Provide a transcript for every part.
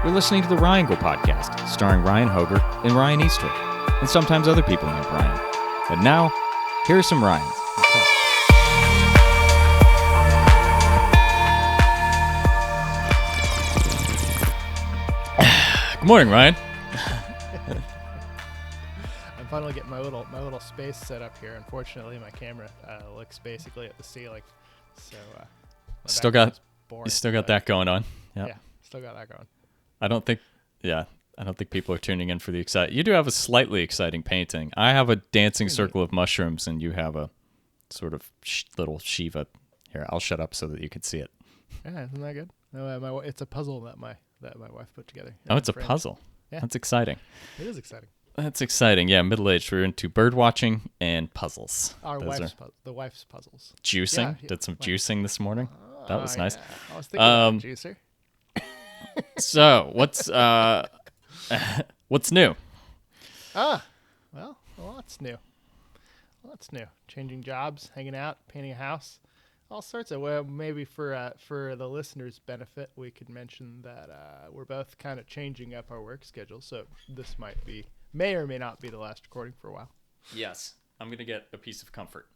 You're listening to the Ryangle Podcast, starring Ryan Hoger and Ryan Eastwood, and sometimes other people named Ryan. And now, here are some Ryans. Good morning, Ryan. I'm finally getting my little space set up here. Unfortunately, my camera looks basically at the ceiling, so Still got that going on. Yep. Yeah, still got that going. I don't think people are tuning in for the exciting. You do have a slightly exciting painting. I have a dancing circle of mushrooms, and you have a sort of little Shiva. Here, I'll shut up so that you can see it. Yeah, isn't that good? No, it's a puzzle that my wife put together. Oh, it's a puzzle. Yeah, that's exciting. It is exciting. That's exciting. Yeah, middle-aged. We're into bird watching and puzzles. The wife's puzzles. Juicing. Yeah, Did some juicing this morning. That was nice. Yeah. I was thinking about juicer. So what's new? Well, lots new. Changing jobs, hanging out, painting a house, all sorts of. Well, maybe for the listeners' benefit, we could mention that we're both kind of changing up our work schedule. So this may or may not be the last recording for a while. Yes, I'm gonna get a piece of comfort.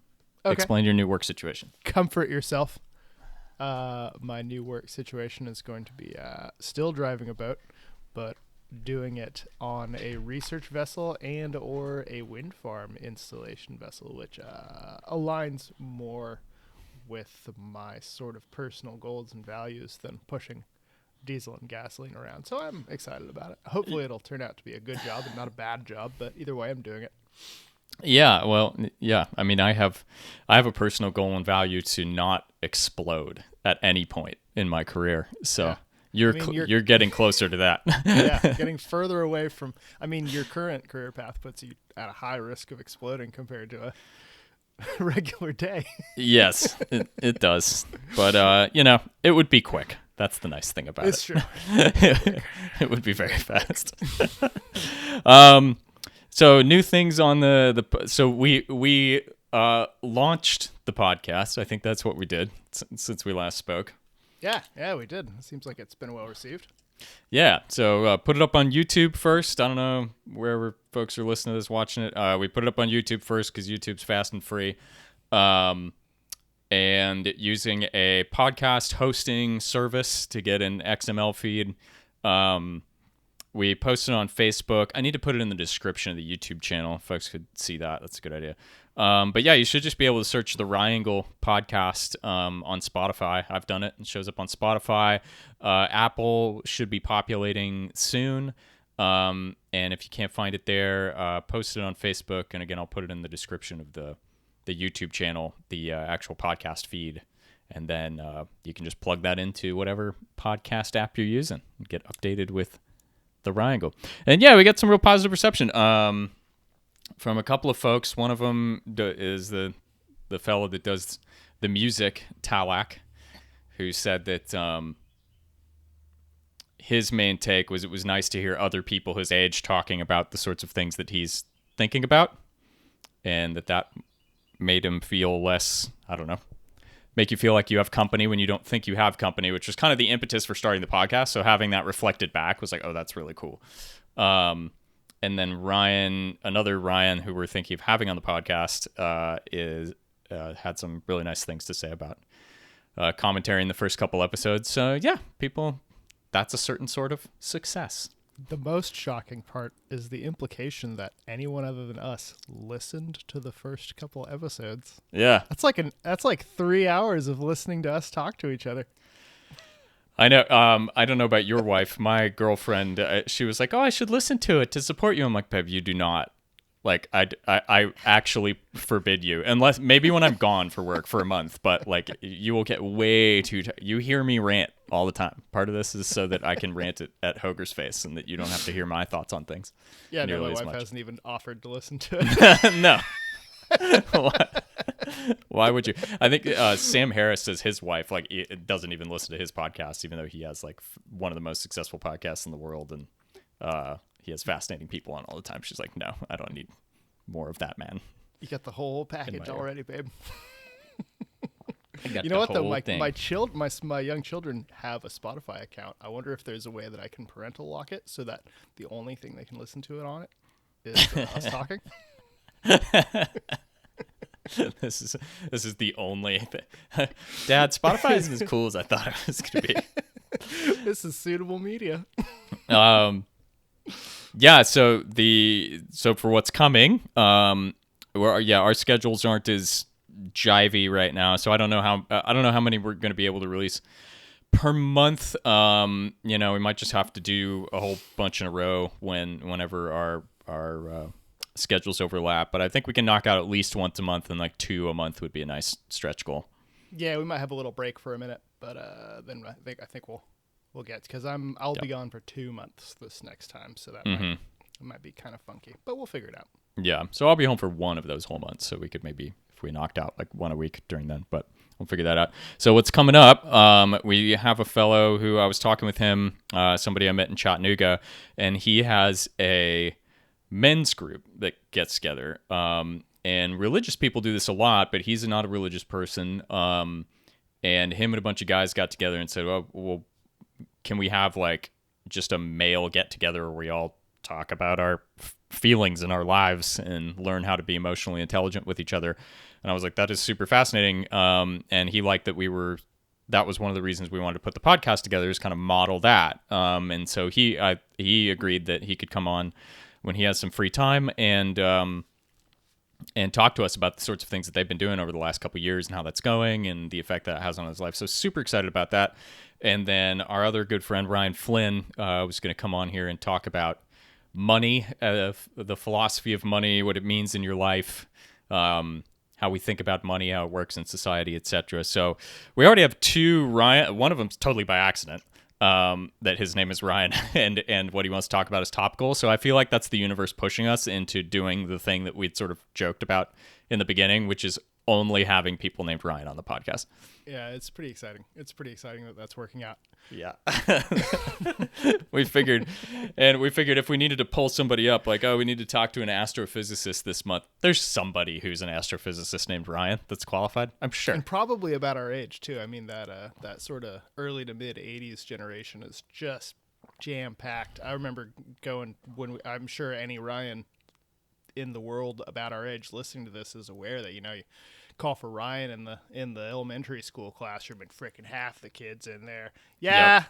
Okay. Explain your new work situation. Comfort yourself. My new work situation is going to be still driving a boat, but doing it on a research vessel and or a wind farm installation vessel, which aligns more with my sort of personal goals and values than pushing diesel and gasoline around. So I'm excited about it. Hopefully it'll turn out to be a good job and not a bad job, but either way I'm doing it. Yeah, well, yeah. I mean, I have a personal goal and value to not explode at any point in my career. So yeah. You're getting closer to that. Yeah, getting further away from. I mean, your current career path puts you at a high risk of exploding compared to a regular day. Yes, it does. But it would be quick. That's the nice thing about it. It's true. It would be very fast. So new things on so we launched the podcast. I think that's what we did since we last spoke. Yeah, we did. It seems like it's been well received. Yeah, so put it up on YouTube first. I don't know wherever folks are listening to this, watching it. We put it up on YouTube first because YouTube's fast and free. And using a podcast hosting service to get an XML feed. We posted on Facebook. I need to put it in the description of the YouTube channel. Folks could see that. That's a good idea. But yeah, you should just be able to search the Ryangle podcast on Spotify. I've done it. It shows up on Spotify. Apple should be populating soon. And if you can't find it there, post it on Facebook. And again, I'll put it in the description of the YouTube channel, the actual podcast feed. And then you can just plug that into whatever podcast app you're using and get updated with the Ryangle. And yeah, we got some real positive reception from a couple of folks. One of them is the fellow that does the music, Talak, who said that his main take was it was nice to hear other people his age talking about the sorts of things that he's thinking about, and that made him feel less, I don't know, make you feel like you have company when you don't think you have company, which was kind of the impetus for starting the podcast. So having that reflected back was like, oh, that's really cool. And then another Ryan who we're thinking of having on the podcast had some really nice things to say about commentary in the first couple episodes. So yeah, that's a certain sort of success. The most shocking part is the implication that anyone other than us listened to the first couple episodes. Yeah. That's like 3 hours of listening to us talk to each other. I know. I don't know about your wife. My girlfriend, she was like, "Oh, I should listen to it to support you." I'm like, "Babe, you do not." Like, I actually forbid you, unless maybe when I'm gone for work for a month. But like, you will get way too. You hear me rant all the time. Part of this is so that I can rant at Hoger's face, and that you don't have to hear my thoughts on things. Yeah, no, my wife hasn't even offered to listen to it. No. Why would you? I think Sam Harris says his wife doesn't even listen to his podcast, even though he has like one of the most successful podcasts in the world, and he has fascinating people on all the time. She's like, no, I don't need more of that, man. You got the whole package already, babe. I got You the know what though? whole My thing. my young children have a Spotify account. I wonder if there's a way that I can parental lock it so that the only thing they can listen to it on it is us talking. This is the only thing. Dad, Spotify isn't as cool as I thought it was going to This is suitable media. be. Yeah. So for what's coming, our schedules aren't as jivey right now. So I don't know how many we're going to be able to release per month. We might just have to do a whole bunch in a row whenever our schedules overlap. But I think we can knock out at least once a month, and like 2 a month would be a nice stretch goal. Yeah, we might have a little break for a minute, but then I think we'll get, because I'll be gone for 2 months this next time, so that might be kind of funky, but we'll figure it out. Yeah, so I'll be home for one of those whole months, so we could maybe, if we knocked out like one a week during then, but we'll figure that out. So what's coming up, we have a fellow who I was talking with him, somebody I met in Chattanooga, and he has a men's group that gets together. And religious people do this a lot, but he's not a religious person. And him and a bunch of guys got together and said, well, can we have like just a male get together where we all talk about our feelings in our lives and learn how to be emotionally intelligent with each other? And I was like, that is super fascinating. And he liked that that was one of the reasons we wanted to put the podcast together, is kind of model that. And so he agreed that he could come on when he has some free time and talk to us about the sorts of things that they've been doing over the last couple of years and how that's going and the effect that it has on his life. So super excited about that. And then our other good friend, Ryan Flynn, was going to come on here and talk about money, the philosophy of money, what it means in your life, how we think about money, how it works in society, etc. So we already have 2 Ryan. One of them's totally by accident. That his name is Ryan, and what he wants to talk about is topical. So I feel like that's the universe pushing us into doing the thing that we'd sort of joked about in the beginning, which is only having people named Ryan on the podcast. Yeah, it's pretty exciting. It's pretty exciting that that's working out. Yeah. we figured if we needed to pull somebody up, like, we need to talk to an astrophysicist this month, there's somebody who's an astrophysicist named Ryan that's qualified, I'm sure. And probably about our age too. I mean, that sort of early to mid 80s generation is just jam packed. I remember going I'm sure any Ryan in the world about our age listening to this is aware that, you call for Ryan in the elementary school classroom and freaking half the kids in there. Yeah.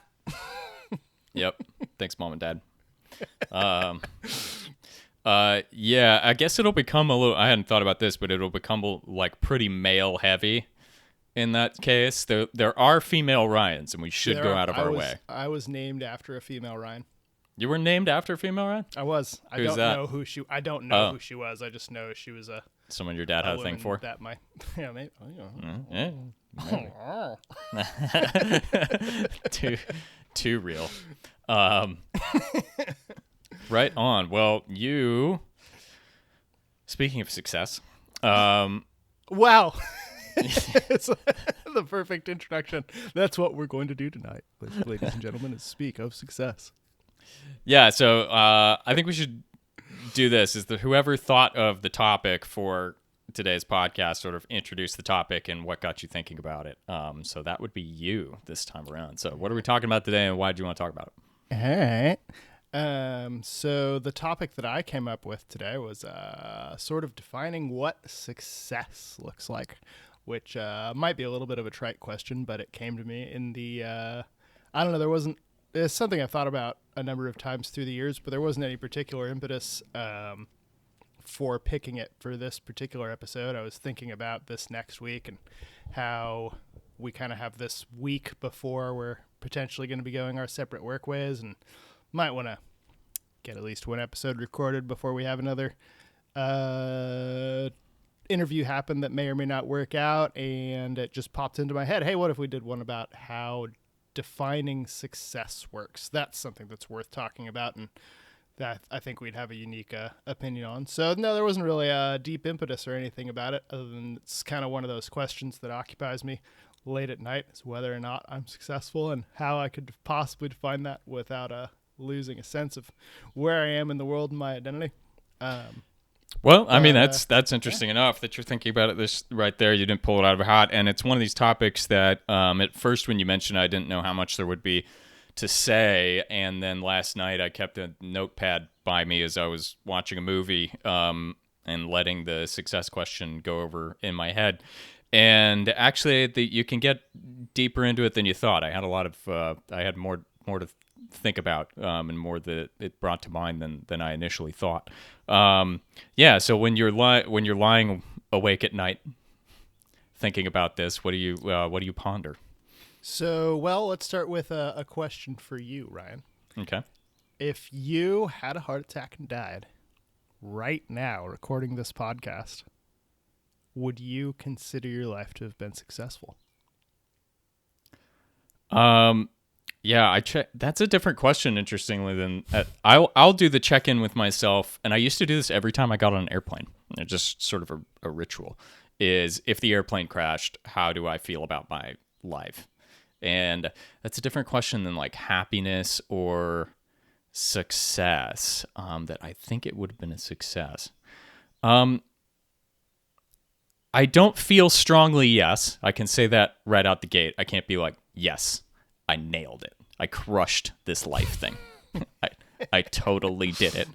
Yep. Thanks, Mom and Dad. Yeah, I guess it'll become a little, I hadn't thought about this, but it'll become like pretty male heavy in that case. There are female Ryans, and we should go out of our way. I was named after a female Ryan. You were named after a female Ryan? I was. I Who's don't that? know who she. I don't know who she was. I just know she was someone your dad had a thing for. That my yeah, maybe. Too real. Right on. Well, speaking of success, wow. It's the perfect introduction. That's what we're going to do tonight, ladies and gentlemen, is speak of success. Yeah, so I think we should do this. Is whoever thought of the topic for today's podcast sort of introduce the topic and what got you thinking about it. So that would be you this time around. So what are we talking about today, and why did you want to talk about it? All right. So the topic that I came up with today was sort of defining what success looks like, which might be a little bit of a trite question, but it came to me in the I don't know. It's something I've thought about a number of times through the years, but there wasn't any particular impetus for picking it for this particular episode. I was thinking about this next week and how we kind of have this week before we're potentially going to be going our separate work ways, and might want to get at least one episode recorded before we have another interview happen that may or may not work out. And it just popped into my head, hey, what if we did one about how defining success works? That's something that's worth talking about, and that I think we'd have a unique opinion on. So no, there wasn't really a deep impetus or anything about it, other than it's kind of one of those questions that occupies me late at night, is whether or not I'm successful and how I could possibly define that without losing a sense of where I am in the world and my identity. Well, I mean, But that's yeah. interesting enough that you're thinking about it this right there. You didn't pull it out of a hat, and it's one of these topics that at first when you mentioned, I didn't know how much there would be to say, and then last night I kept a notepad by me as I was watching a movie and letting the success question go over in my head. And actually, you can get deeper into it than you thought. I had a lot of I had more to think about and more that it brought to mind than I initially thought. Yeah. So when you're lying awake at night thinking about this, what do you ponder? So, well, let's start with a question for you, Ryan. Okay. If you had a heart attack and died right now, recording this podcast, would you consider your life to have been successful? Um, yeah, I check. That's a different question, interestingly. Than I'll do the check in with myself, and I used to do this every time I got on an airplane. It's just sort of a ritual. Is if the airplane crashed, how do I feel about my life? And that's a different question than like happiness or success. That I think it would have been a success. Um, I don't feel strongly yes. I can say that right out the gate. I can't be like, yes, I nailed it. I crushed this life thing. I, I totally did it.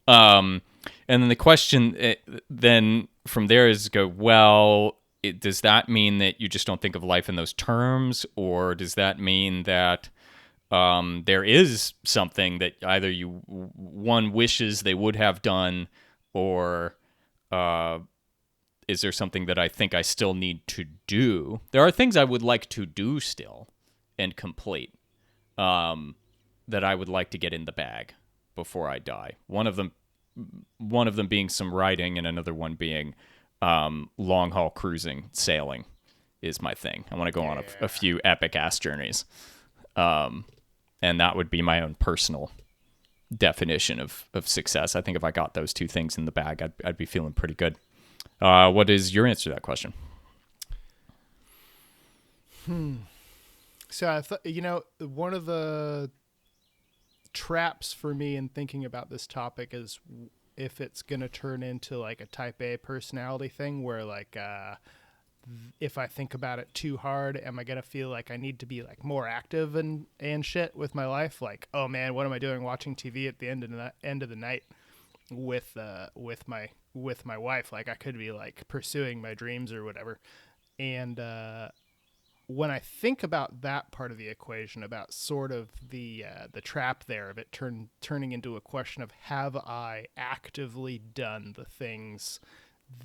Um, and then the question then from there is go, well, does that mean that you just don't think of life in those terms? Or does that mean that there is something that either one wishes they would have done or uh, is there something that I think I still need to do? There are things I would like to do still and complete um, that I would like to get in the bag before I die. One of them being some writing, and another one being long haul cruising, sailing is my thing. I want to go on a Yeah. few epic ass journeys, um, and that would be my own personal definition of success. I think if I got those two things in the bag, I'd be feeling pretty good. What is your answer to that question? So I thought, one of the traps for me in thinking about this topic is if it's going to turn into like a type A personality thing where like if I think about it too hard, am I going to feel like I need to be like more active and shit with my life? Like, oh man, what am I doing watching TV at the end of the night with my wife? Like I could be like pursuing my dreams or whatever. And when I think about that part of the equation, about sort of the trap there of it turning into a question of have I actively done the things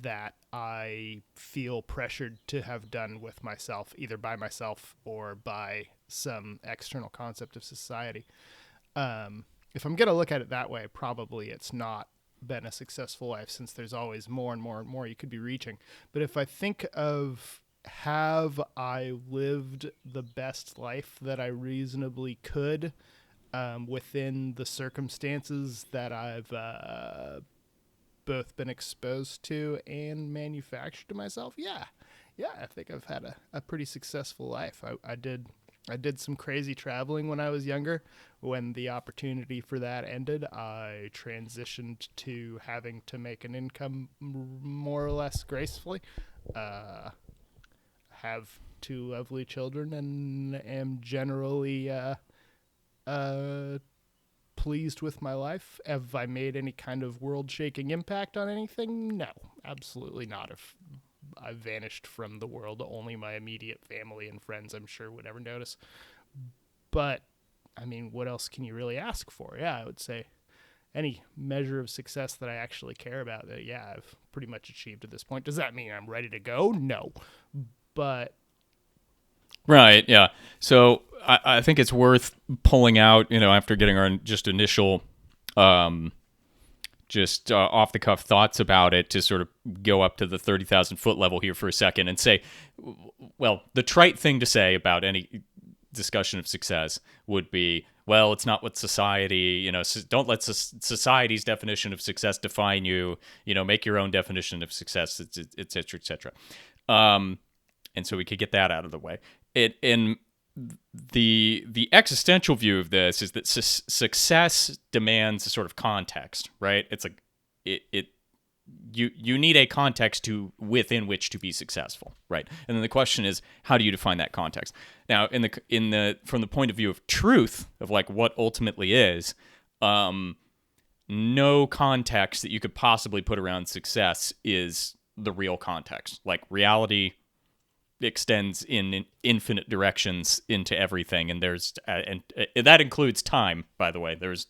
that I feel pressured to have done with myself, either by myself or by some external concept of society. If I'm gonna look at it that way, probably it's not been a successful life since there's always more and more and more you could be reaching. But if I think of have I lived the best life that I reasonably could within the circumstances that I've both been exposed to and manufactured to myself? Yeah, I think I've had a pretty successful life. I did some crazy traveling when I was younger. When the opportunity for that ended, I transitioned to having to make an income more or less gracefully. Uh, have two lovely children and am generally uh, pleased with my life. Have I made any kind of world shaking impact on anything? No, absolutely not. If I vanished from the world, only my immediate family and friends, I'm sure, would ever notice. But, I mean, what else can you really ask for? Yeah, I would say any measure of success that I actually care about, that, yeah, I've pretty much achieved at this point. Does that mean I'm ready to go? No. But, Right. Yeah. So I think it's worth pulling out, after getting our just initial, um, just off the cuff thoughts about it to sort of go up to the 30,000 foot level here for a second and say, well, the trite thing to say about any discussion of success would be, well, it's not what society, don't let society's definition of success define you, make your own definition of success, et cetera, et cetera. And so we could get that out of the way. In the existential view of this is that success demands a sort of context, right? It's like it you need a context within which to be successful, right? And then the question is, how do you define that context? Now, from the point of view of truth, of like what ultimately is, no context that you could possibly put around success is the real context. Like, reality extends in infinite directions into everything, and that includes time, by the way. There's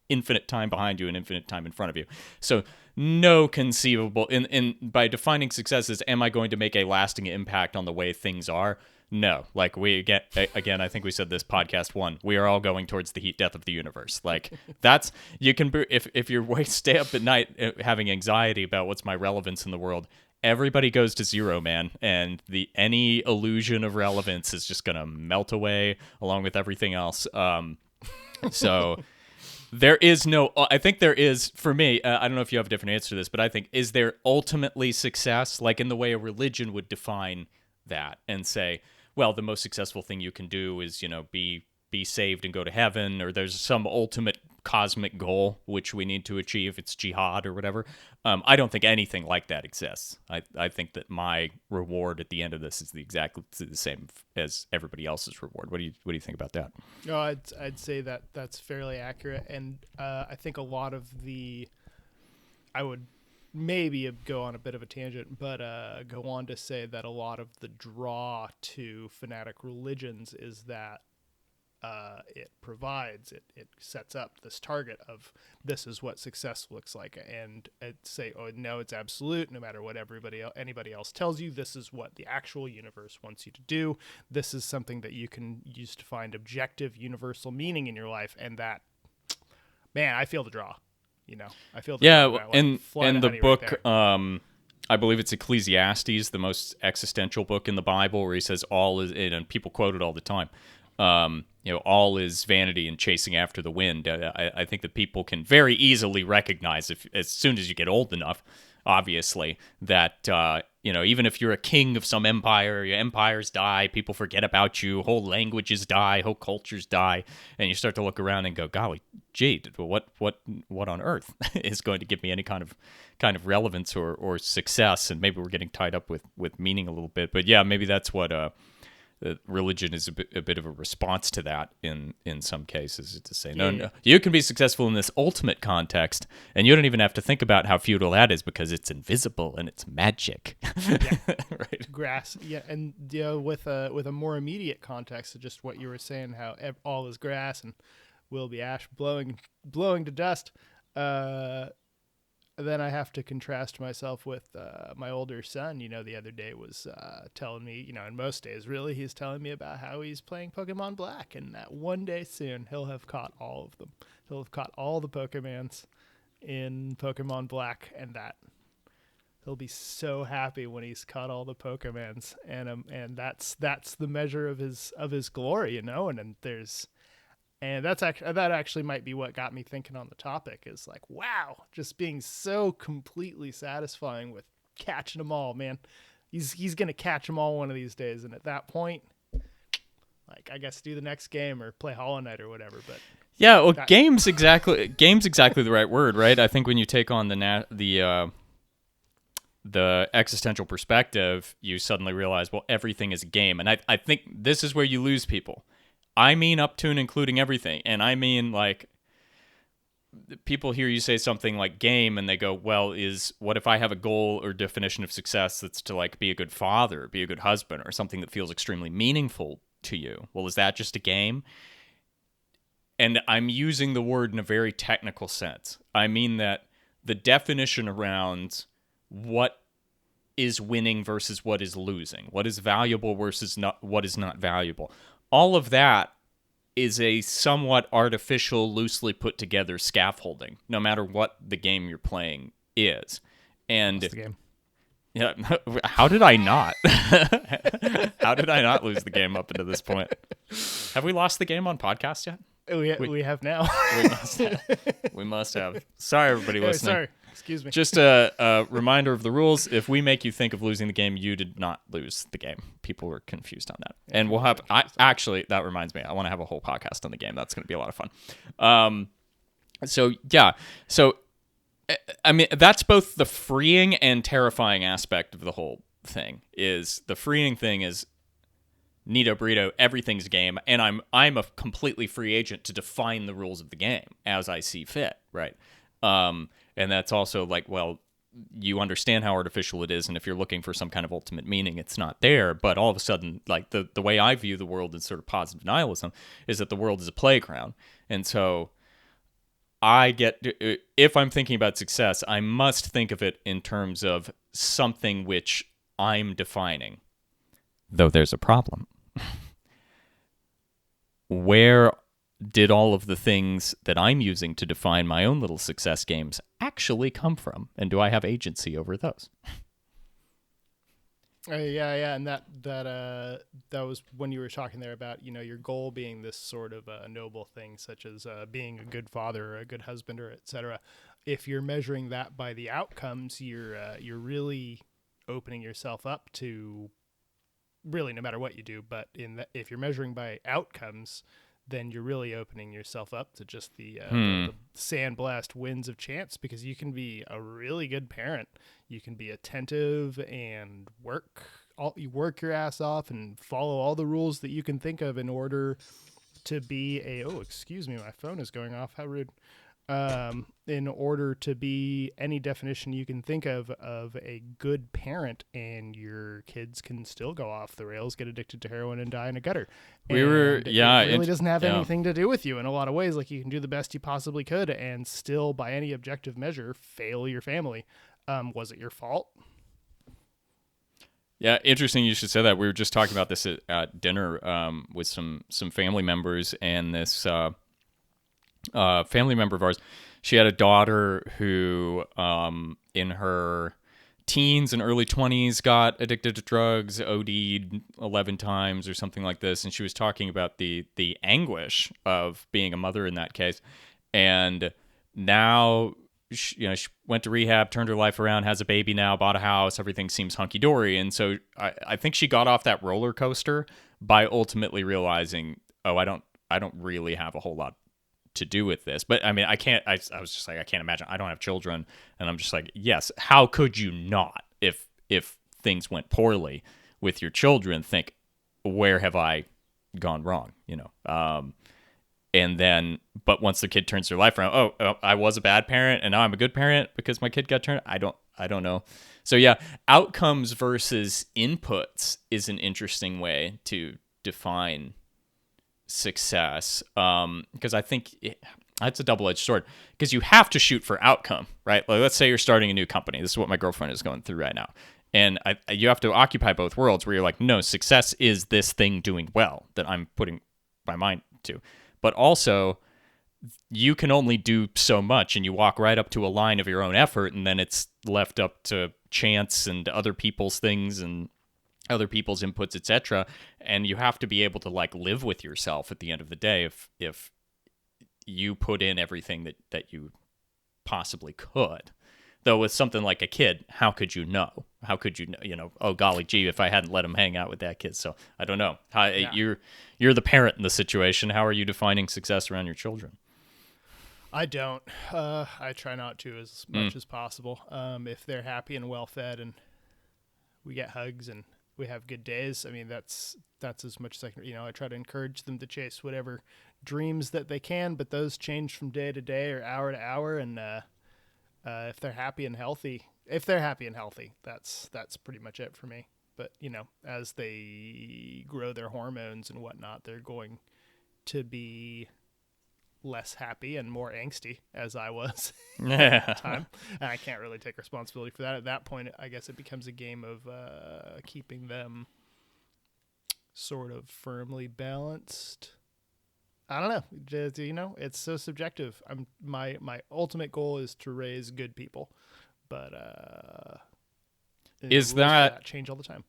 infinite time behind you and infinite time in front of you. So no conceivable in by defining success as, am I going to make a lasting impact on the way things are? No. Like, we get, again, I think we said this podcast 1, we are all going towards the heat death of the universe. Like, that's, you can, if you're stay up at night having anxiety about what's my relevance in the world, everybody goes to zero, man, and any illusion of relevance is just gonna melt away along with everything else. So there is no, I think there is, for me, I don't know if you have a different answer to this, but I think, is there ultimately success, like in the way a religion would define that and say, well, the most successful thing you can do is, be saved and go to heaven, or there's some ultimate cosmic goal which we need to achieve, it's jihad or whatever. I don't think anything like that exists. I think that my reward at the end of this is exactly the same as everybody else's reward. What do you think about that? No, I'd say that that's fairly accurate, and I think a lot of I would maybe go on a bit of a tangent, but go on to say that a lot of the draw to fanatic religions is that it sets up this target of, this is what success looks like, and it say, oh no, it's absolute, no matter what anybody else tells you, this is what the actual universe wants you to do, this is something that you can use to find objective universal meaning in your life. And that, man, I feel the draw, I feel the draw. Like in the book, right, I believe it's Ecclesiastes, the most existential book in the Bible, where he says all is, and people quote it all the time, all is vanity and chasing after the wind. I think that people can very easily recognize, as soon as you get old enough, obviously, that even if you're a king of some empire, your empires die, people forget about you, whole languages die, whole cultures die, and you start to look around and go, golly gee, what on earth is going to give me any kind of relevance or success? And maybe we're getting tied up with meaning a little bit, but yeah, maybe that's what religion is a bit of a response to that in some cases, to say, no, you can be successful in this ultimate context, and you don't even have to think about how futile that is, because it's invisible and it's magic. Yeah. Right. Grass, yeah, and with a more immediate context of just what you were saying, how all is grass and will be ash, blowing to dust. Then I have to contrast myself with my older son. The other day was telling me, and most days really, he's telling me about how he's playing Pokemon Black, and that one day soon he'll have caught all of them. He'll have caught all the Pokemons in Pokemon Black, and that he'll be so happy when he's caught all the Pokemons, and that's the measure of his glory, And that actually might be what got me thinking on the topic, is like, wow, just being so completely satisfying with catching them all, man. He's going to catch them all one of these days. And at that point, like, I guess do the next game or play Hollow Knight or whatever. But yeah, well, game's exactly the right word, right? I think when you take on the existential perspective, you suddenly realize, well, everything is a game. And I think this is where you lose people. I mean up to and including everything. And I mean, like, people hear you say something like game and they go, well, what if I have a goal or definition of success that's to, like, be a good father, be a good husband, or something that feels extremely meaningful to you? Well, is that just a game? And I'm using the word in a very technical sense. I mean that the definition around what is winning versus what is losing, what is valuable versus what is not valuable, all of that is a somewhat artificial, loosely put together scaffolding, no matter what the game you're playing is. And the game. Yeah, how did I not? How did I not lose the game up until this point? Have we lost the game on podcast yet? We have now. We must have. Sorry, everybody listening. Sorry. Excuse me. Just a reminder of the rules. If we make you think of losing the game, you did not lose the game. People were confused on that. Yeah, and we'll have... actually, that reminds me. I want to have a whole podcast on the game. That's going to be a lot of fun. So I mean, that's both the freeing and terrifying aspect of the whole thing. Is the freeing thing is Nito Burrito, everything's game, and I'm a completely free agent to define the rules of the game as I see fit, right? And that's also like, well, you understand how artificial it is, and if you're looking for some kind of ultimate meaning, it's not there. But all of a sudden, like the way I view the world is sort of positive nihilism, is that the world is a playground, and so I get, if I'm thinking about success, I must think of it in terms of something which I'm defining. Though there's a problem. Where did all of the things that I'm using to define my own little success games actually come from? And do I have agency over those? Yeah, and that was when you were talking there about your goal being this sort of noble thing, such as being a good father or a good husband or etc. If you're measuring that by the outcomes, you're really opening yourself up to really no matter what you do. But if you're measuring by outcomes, then you're really opening yourself up to just the sandblast winds of chance, because you can be a really good parent. You can be attentive and you work your ass off and follow all the rules that you can think of in order to be excuse me, my phone is going off. How rude. In order to be any definition you can think of a good parent, and your kids can still go off the rails, get addicted to heroin, and die in a gutter. It really doesn't have anything to do with you in a lot of ways. Like, you can do the best you possibly could and still, by any objective measure, fail your family. Was it your fault? Yeah, interesting you should say that. We were just talking about this at dinner with some family members, and this family member of ours, she had a daughter who in her teens and early 20s got addicted to drugs, OD'd 11 times or something like this, and she was talking about the anguish of being a mother in that case. And now she went to rehab, turned her life around, has a baby now, bought a house, everything seems hunky-dory. And so I think she got off that roller coaster by ultimately realizing, I don't really have a whole lot to do with this. But I mean, I was just like, I can't imagine. I don't have children, and I'm just like, yes, how could you not, if things went poorly with your children, think, where have I gone wrong, and then, but once the kid turns their life around, I was a bad parent and now I'm a good parent because my kid got turned. I don't know. So yeah, outcomes versus inputs is an interesting way to define success, because I think that's a double-edged sword, because you have to shoot for outcome, right? Like, let's say you're starting a new company. This is what my girlfriend is going through right now, and you have to occupy both worlds, where you're like, no, success is this thing doing well that I'm putting my mind to, but also you can only do so much, and you walk right up to a line of your own effort, and then it's left up to chance and other people's things and other people's inputs, etc. And you have to be able to like live with yourself at the end of the day if you put in everything that you possibly could. Though with something like a kid, how could you know? How could you know? Oh golly gee, if I hadn't let him hang out with that kid. So I don't know. You're the parent in the situation. How are you defining success around your children? I don't. I try not to as much as possible. If they're happy and well fed, and we get hugs and we have good days, I mean, that's as much as I can. I try to encourage them to chase whatever dreams that they can, but those change from day to day or hour to hour. And if they're happy and healthy, that's pretty much it for me. But as they grow their hormones and whatnot, they're going to be less happy and more angsty, as I was at the time. And I can't really take responsibility for that. At that point, I guess it becomes a game of keeping them sort of firmly balanced. I don't know. Just, it's so subjective. My ultimate goal is to raise good people, but is that change all the time?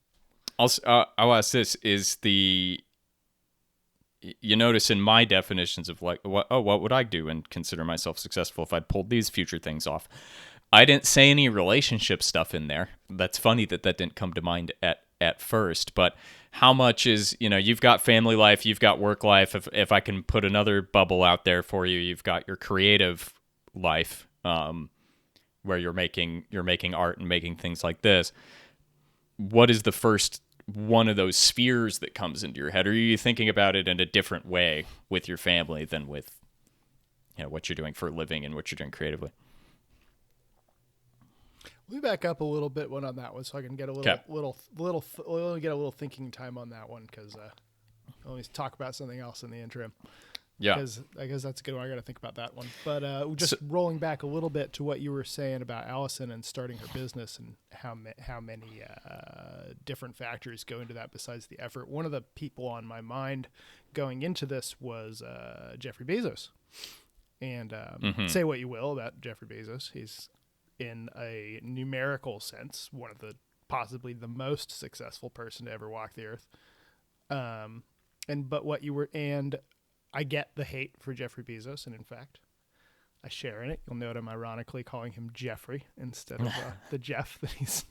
I'll ask this: is you notice in my definitions of like, what would I do and consider myself successful if I'd pulled these future things off? I didn't say any relationship stuff in there. That's funny that didn't come to mind at first, but how much is, you've got family life, you've got work life. If I can put another bubble out there for you, you've got your creative life. where you're making art and making things like this, what is the first one of those spheres that comes into your head? Or are you thinking about it in a different way with your family than with, what you're doing for a living and what you're doing creatively? Let me back up a little bit on that one, so I can get a little thinking time on that one, because I always talk about something else in the interim. Yeah. Because I guess that's a good one. I got to think about that one. But just rolling back a little bit to what you were saying about Allison and starting her business and how many different factors go into that besides the effort. One of the people on my mind going into this was Jeffrey Bezos. And say what you will about Jeffrey Bezos. He's, in a numerical sense, one of the possibly the most successful person to ever walk the earth. And I get the hate for Jeffrey Bezos, and in fact, I share in it. You'll note I'm ironically calling him Jeffrey instead of the Jeff that he's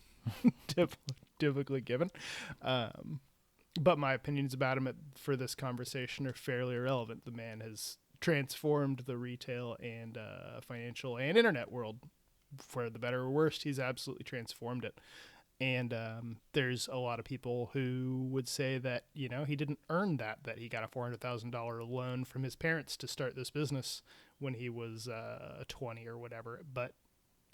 typically given. But my opinions about him for this conversation are fairly irrelevant. The man has transformed the retail and financial and internet world. For the better or worse, he's absolutely transformed it. And there's a lot of people who would say that, he didn't earn that he got a $400,000 loan from his parents to start this business when he was 20 or whatever. But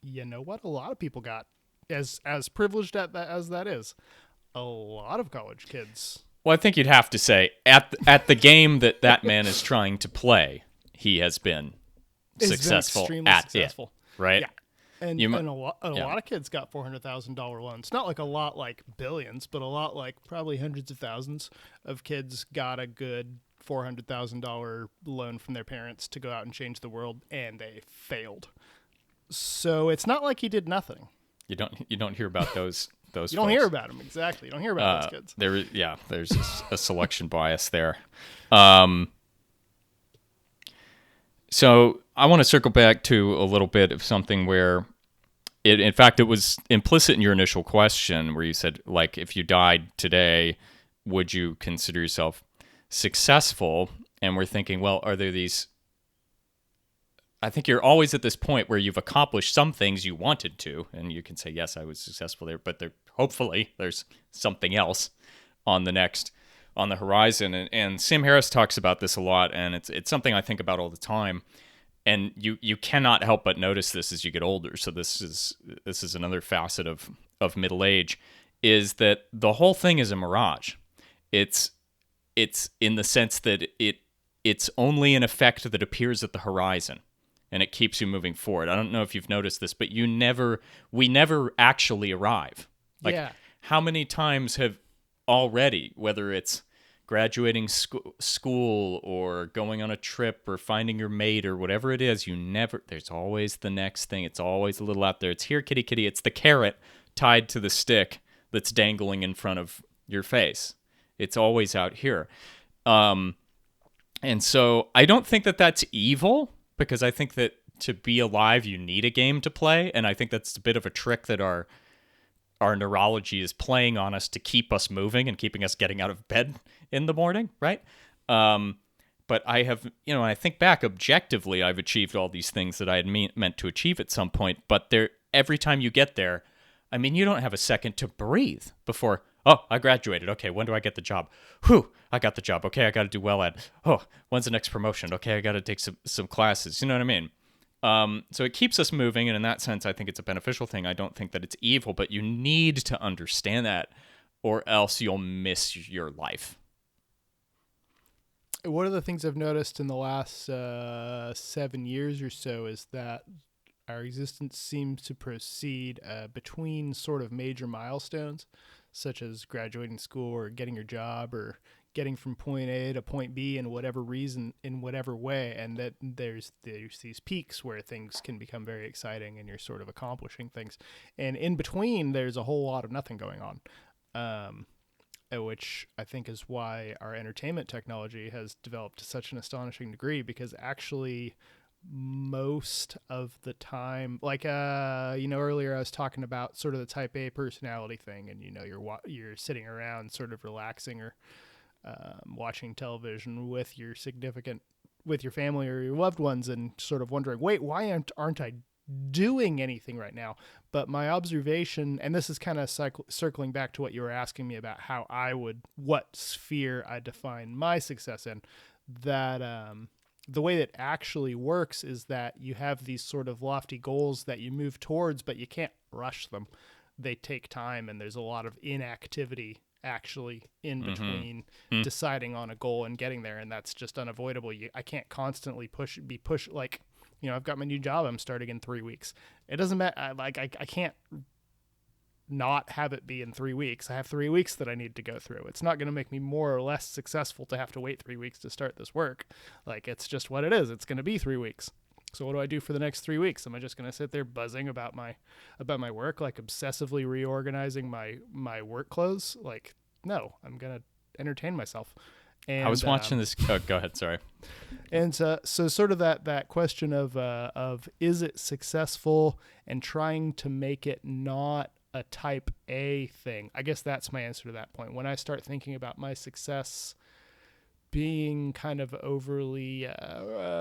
you know what? A lot of people got, as privileged as that is, a lot of college kids. Well, I think you'd have to say at the game that man is trying to play, he has been successful at successful. It, right? Yeah. And a lot of kids got $400,000 loans. Not like a lot like billions, but a lot like probably hundreds of thousands of kids got a good $400,000 loan from their parents to go out and change the world, and they failed. So it's not like he did nothing. You don't hear about those. You don't hear about them, exactly. You don't hear about those kids. There's a selection bias there. So I want to circle back to a little bit of something where in fact, it was implicit in your initial question where you said, like, if you died today, would you consider yourself successful? And we're thinking, well, are there these... I think you're always at this point where you've accomplished some things you wanted to, and you can say, yes, I was successful there, but hopefully there's something else on the horizon. And Sam Harris talks about this a lot, and it's something I think about all the time. And you cannot help but notice this as you get older. So this is another facet of middle age, is that the whole thing is a mirage. It's in the sense that it's only an effect that appears at the horizon, and it keeps you moving forward. I don't know if you've noticed this, but we never actually arrive. Like, how many times have already, whether it's graduating school or going on a trip or finding your mate or whatever it is, there's always the next thing. It's always a little out there. It's here, kitty, kitty. It's the carrot tied to the stick that's dangling in front of your face. It's always out here. And so I don't think that that's evil, because I think that to be alive, you need a game to play. And I think that's a bit of a trick that our neurology is playing on us to keep us moving and keeping us getting out of bed in the morning, right? But I have, when I think back objectively, I've achieved all these things that I had meant to achieve at some point. But every time you get there, you don't have a second to breathe before, oh, I graduated. Okay, when do I get the job? Whew, I got the job. Okay, I got to do well at. Oh, when's the next promotion? Okay, I got to take some classes. You know what I mean? So it keeps us moving, and in that sense, I think it's a beneficial thing. I don't think that it's evil, but you need to understand that, or else you'll miss your life. One of the things I've noticed in the last 7 years or so is that our existence seems to proceed between sort of major milestones, such as graduating school or getting your job or getting from point A to point B in whatever reason, in whatever way, and that there's these peaks where things can become very exciting and you're sort of accomplishing things. And in between, there's a whole lot of nothing going on, which I think is why our entertainment technology has developed to such an astonishing degree, because actually most of the time, like earlier I was talking about sort of the type A personality thing, and you're sitting around sort of relaxing or watching television with your family or your loved ones, and sort of wondering, wait, why aren't I doing anything right now. But my observation, and this is kind of circling back to what you were asking me about what sphere I define my success in, that the way that actually works is that you have these sort of lofty goals that you move towards, but you can't rush them. They take time, and there's a lot of inactivity actually in between deciding on a goal and getting there, and that's just unavoidable. I can't constantly push. Like, I've got my new job I'm starting in 3 weeks. It doesn't matter. I can't not have it be in 3 weeks. I have 3 weeks that I need to go through. It's not going to make me more or less successful to have to wait 3 weeks to start this work. Like, it's just what it is. It's going to be 3 weeks. So what do I do for the next 3 weeks? Am I just going to sit there buzzing about my work, like obsessively reorganizing my work clothes? Like, no, I'm going to entertain myself. And I was watching this. Oh, go ahead. Sorry. And so sort of that question of is it successful, and trying to make it not a type A thing. I guess that's my answer to that point. When I start thinking about my success being kind of overly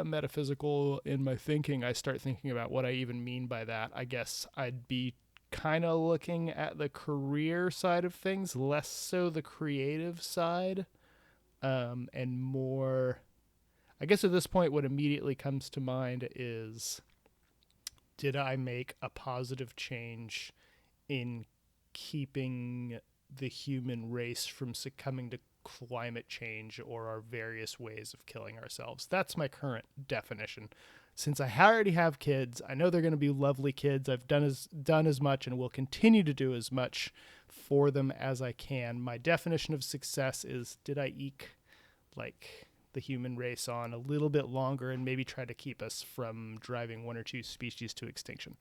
metaphysical in my thinking, I start thinking about what I even mean by that. I guess I'd be kind of looking at the career side of things, less so the creative side, and more, I guess at this point what immediately comes to mind is, did I make a positive change in keeping the human race from succumbing to climate change or our various ways of killing ourselves? That's my current definition. Since I already have kids, I know they're going to be lovely kids. I've done as much and will continue to do as much for them as I can. My definition of success is, did I eke like the human race on a little bit longer and maybe try to keep us from driving one or two species to extinction?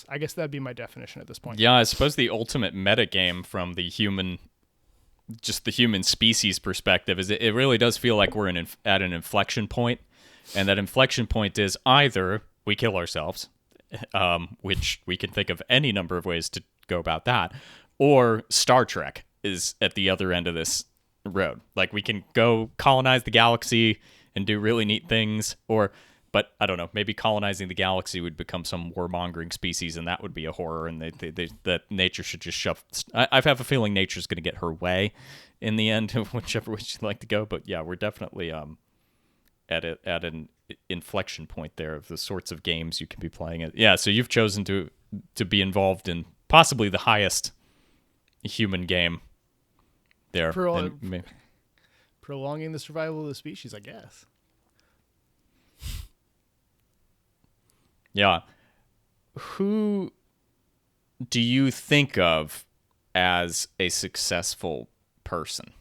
I guess that'd be my definition at this point. Yeah, I suppose the ultimate metagame from the human species perspective is it really does feel like we're at an inflection point, and that inflection point is either we kill ourselves, which we can think of any number of ways to go about that, or Star Trek is at the other end of this road. Like, we can go colonize the galaxy and do really neat things, but I don't know, maybe colonizing the galaxy would become some warmongering species, and that would be a horror, and that nature should just shove. I have a feeling nature's going to get her way in the end, whichever way she'd like to go. But yeah, we're definitely at an inflection point there of the sorts of games you can be playing. Yeah, so you've chosen to be involved in possibly the highest human game there. Prolonging the survival of the species, I guess. Yeah. Who do you think of as a successful person?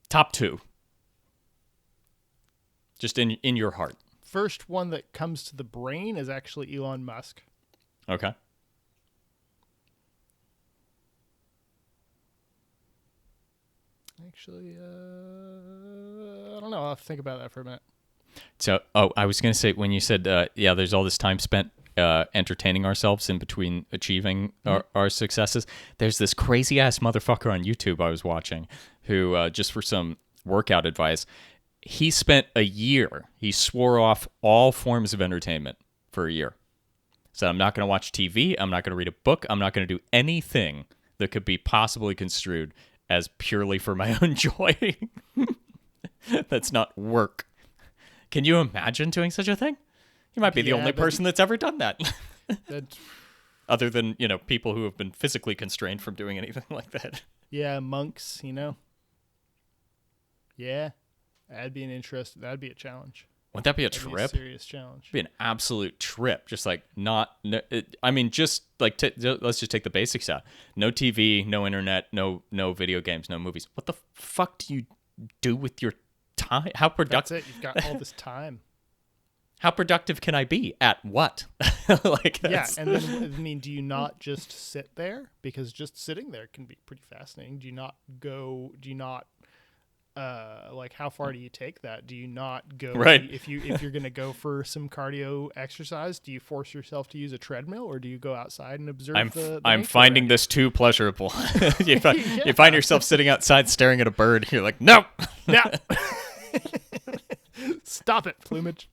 Top two. Just in your heart. First one that comes to the brain is actually Elon Musk. Okay. Actually, I don't know. I'll have to think about that for a minute. So, I was going to say, when you said, there's all this time spent entertaining ourselves in between achieving our successes. There's this crazy ass motherfucker on YouTube I was watching who, just for some workout advice, he spent a year. He swore off all forms of entertainment for a year. So I'm not going to watch TV. I'm not going to read a book. I'm not going to do anything that could be possibly construed as purely for my own joy. That's not work. Can you imagine doing such a thing? You might be the only person that's ever done that. Other than, people who have been physically constrained from doing anything like that. Yeah, monks, Yeah, that'd be a challenge. Wouldn't that be a That'd trip? Be a serious challenge. It'd be an absolute trip. Just like let's just take the basics out. No TV, no internet, no video games, no movies. What the fuck do you do with your time? How productive? That's it. You've got all this time. How productive can I be at what? Yeah, and then do you not just sit there? Because just sitting there can be pretty fascinating. Do you not how far do you take that? Do you not go right. if you're going to go for some cardio exercise, do you force yourself to use a treadmill, or do you go outside and observe I'm finding this too pleasurable. You find yourself sitting outside staring at a bird, you're like, "No. No. Stop it, plumage."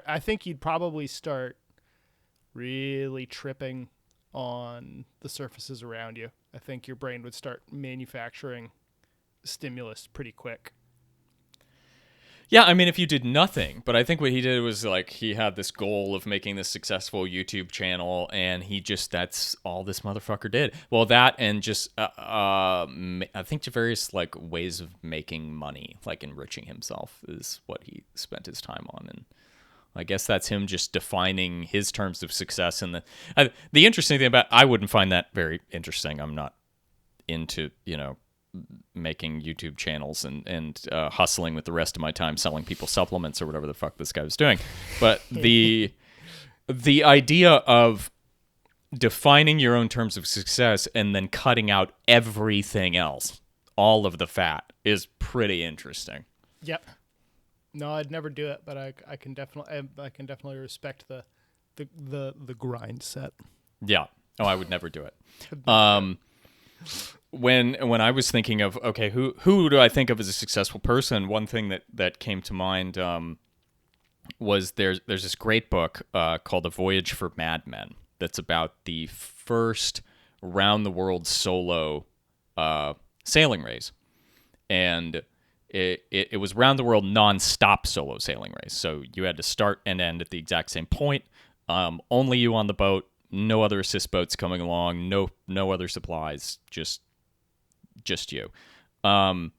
I think you'd probably start really tripping on the surfaces around you. I think your brain would start manufacturing stimulus pretty quick. Yeah, I mean, if you did nothing, but I think what he did was like he had this goal of making this successful YouTube channel, and that's all this motherfucker did. Well, that and just I think various like ways of making money, like enriching himself, is what he spent his time on, and I guess that's him just defining his terms of success. And the interesting thing about I wouldn't find that very interesting. I'm not into making YouTube channels and hustling with the rest of my time selling people supplements or whatever the fuck this guy was doing. But the idea of defining your own terms of success and then cutting out everything else, all of the fat, is pretty interesting. Yep. No, I'd never do it, but I can definitely respect the grind set. Yeah. Oh, I would never do it. When I was thinking of, okay, who do I think of as a successful person, one thing that came to mind was there's this great book called A Voyage for Madmen that's about the first round-the-world solo sailing race. And it was round-the-world non-stop solo sailing race. So you had to start and end at the exact same point. Only you on the boat, no other assist boats coming along, no other supplies, just you. And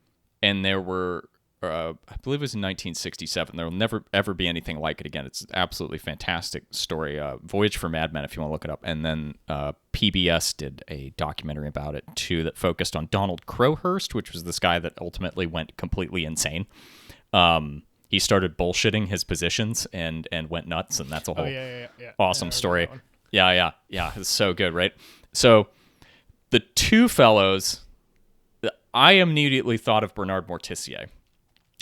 there were, I believe it was in 1967. There will never, ever be anything like it again. It's an absolutely fantastic story. Voyage for Madmen, if you want to look it up. And then PBS did a documentary about it, too, that focused on Donald Crowhurst, which was this guy that ultimately went completely insane. He started bullshitting his positions and went nuts, and that's a whole awesome story. Yeah. It's so good, right? So the two fellows... I immediately thought of Bernard Mortissier.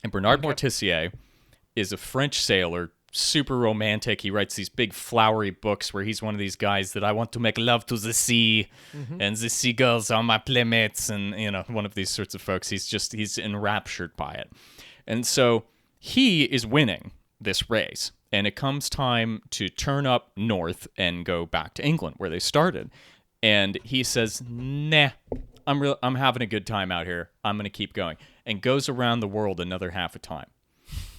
And Bernard Mortissier is a French sailor, super romantic. He writes these big flowery books where he's one of these guys that I want to make love to the sea, and the seagulls are my playmates, and one of these sorts of folks. He's enraptured by it. And so he is winning this race, and it comes time to turn up north and go back to England where they started. And he says, nah, I'm having a good time out here. I'm going to keep going. And goes around the world another half a time.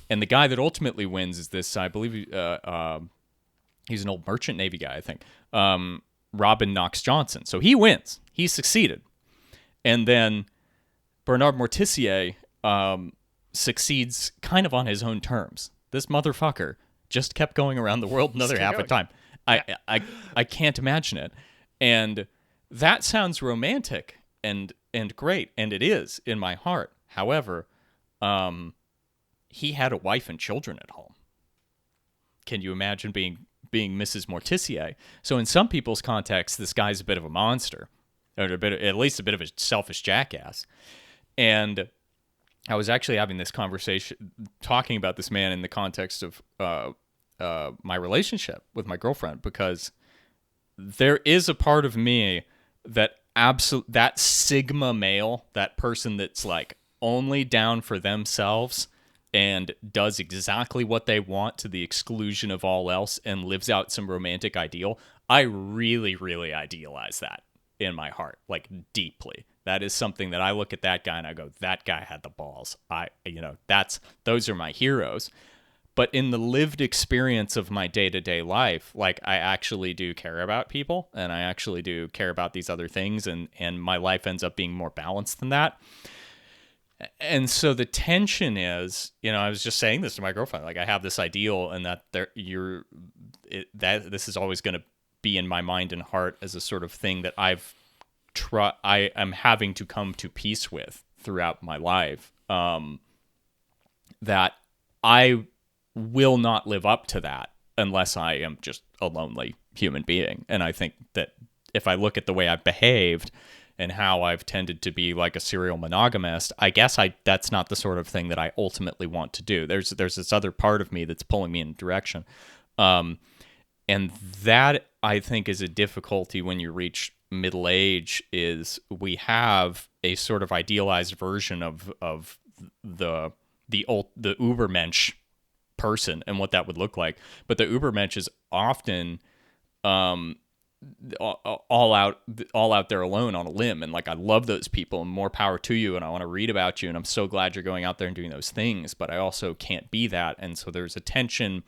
And the guy that ultimately wins is this, I believe he's an old merchant Navy guy, I think, Robin Knox Johnson. So he wins. He succeeded. And then Bernard Mortissier succeeds kind of on his own terms. This motherfucker just kept going around the world another half a time. I can't imagine it. And that sounds romantic and great, and it is in my heart. However, he had a wife and children at home. Can you imagine being Mrs. Mortissier? So in some people's context, this guy's a bit of a monster, or at least a bit of a selfish jackass. And I was actually having this conversation, talking about this man in the context of my relationship with my girlfriend, because there is a part of me that that sigma male, that person that's like only down for themselves and does exactly what they want to the exclusion of all else and lives out some romantic ideal. I really, really idealize that in my heart, like deeply. That is something that I look at that guy and I go, that guy had the balls. Those are my heroes. But in the lived experience of my day-to-day life, like I actually do care about people, and I actually do care about these other things, and my life ends up being more balanced than that. And so the tension is, I was just saying this to my girlfriend, like I have this ideal, and that this is always going to be in my mind and heart as a sort of thing that I am having to come to peace with throughout my life. That I will not live up to that unless I am just a lonely human being. And I think that if I look at the way I've behaved and how I've tended to be like a serial monogamist, I guess that's not the sort of thing that I ultimately want to do. There's this other part of me that's pulling me in a direction. And that, I think, is a difficulty when you reach middle age, is we have a sort of idealized version of the Ubermensch person and what that would look like. But the Ubermensch is often all out there alone on a limb, and like I love those people and more power to you, and I want to read about you, and I'm so glad you're going out there and doing those things, but I also can't be that. And so there's a tension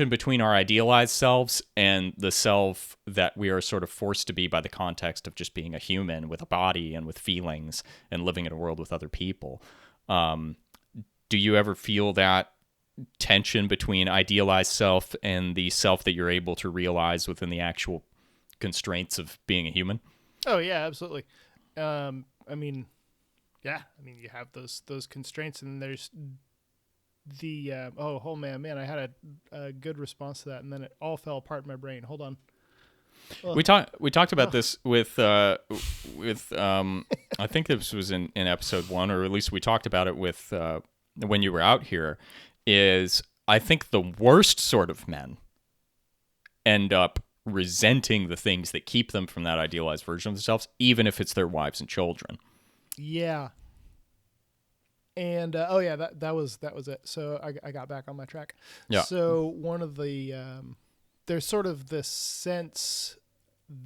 between our idealized selves and the self that we are sort of forced to be by the context of just being a human with a body and with feelings and living in a world with other people. Do you ever feel that tension between idealized self and the self that you're able to realize within the actual constraints of being a human? Oh yeah, absolutely. I mean, yeah, I mean you have those constraints, and there's the oh man, I had a good response to that, and then it all fell apart in my brain. Hold on. Ugh. We talked about this with I think this was in episode 1, or at least we talked about it with when you were out here. Is I think the worst sort of men end up resenting the things that keep them from that idealized version of themselves, even if it's their wives and children. Yeah. And oh yeah, that was it. So I got back on my track. Yeah. So one of the there's sort of this sense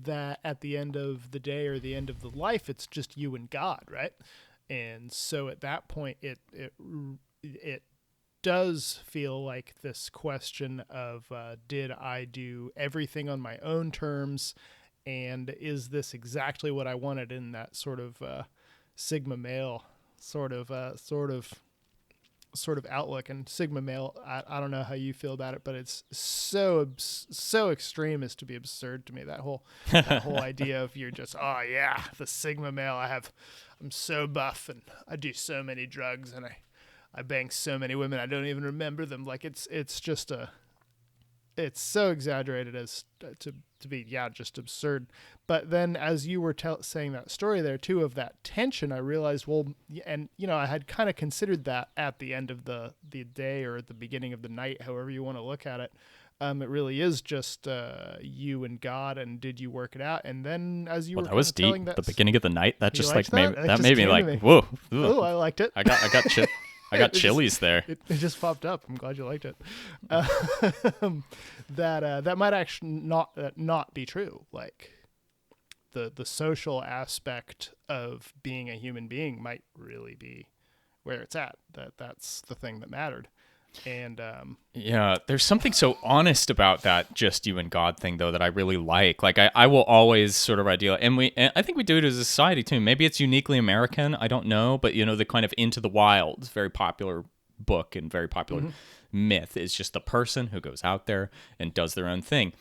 that at the end of the day or the end of the life, it's just you and God, right? And so at that point, it does feel like this question of did I do everything on my own terms, and is this exactly what I wanted in that sort of Sigma male sort of outlook. And Sigma male, I don't know how you feel about it, but it's so extreme as to be absurd to me. That whole idea of you're just, oh yeah, the Sigma male. I'm so buff and I do so many drugs and I bang so many women I don't even remember them. Like it's so exaggerated as to be just absurd. But then as you were saying that story there too of that tension, I realized, well, and I had kind of considered that at the end of the day or at the beginning of the night, however you want to look at it. It really is just you and God, and did you work it out? And then as you were that was deep. The beginning of the night, that just like made me like, whoa. Oh, I liked it. I got chilies there. It just popped up. I'm glad you liked it. That might actually not be true. Like the social aspect of being a human being might really be where it's at. That's the thing that mattered. And yeah, there's something so honest about that just you and God thing, though, that I really like. Like I will always sort of ideal, and I think we do it as a society too. Maybe it's uniquely American, I don't know, but the kind of Into the Wild, very popular book and very popular myth is just the person who goes out there and does their own thing.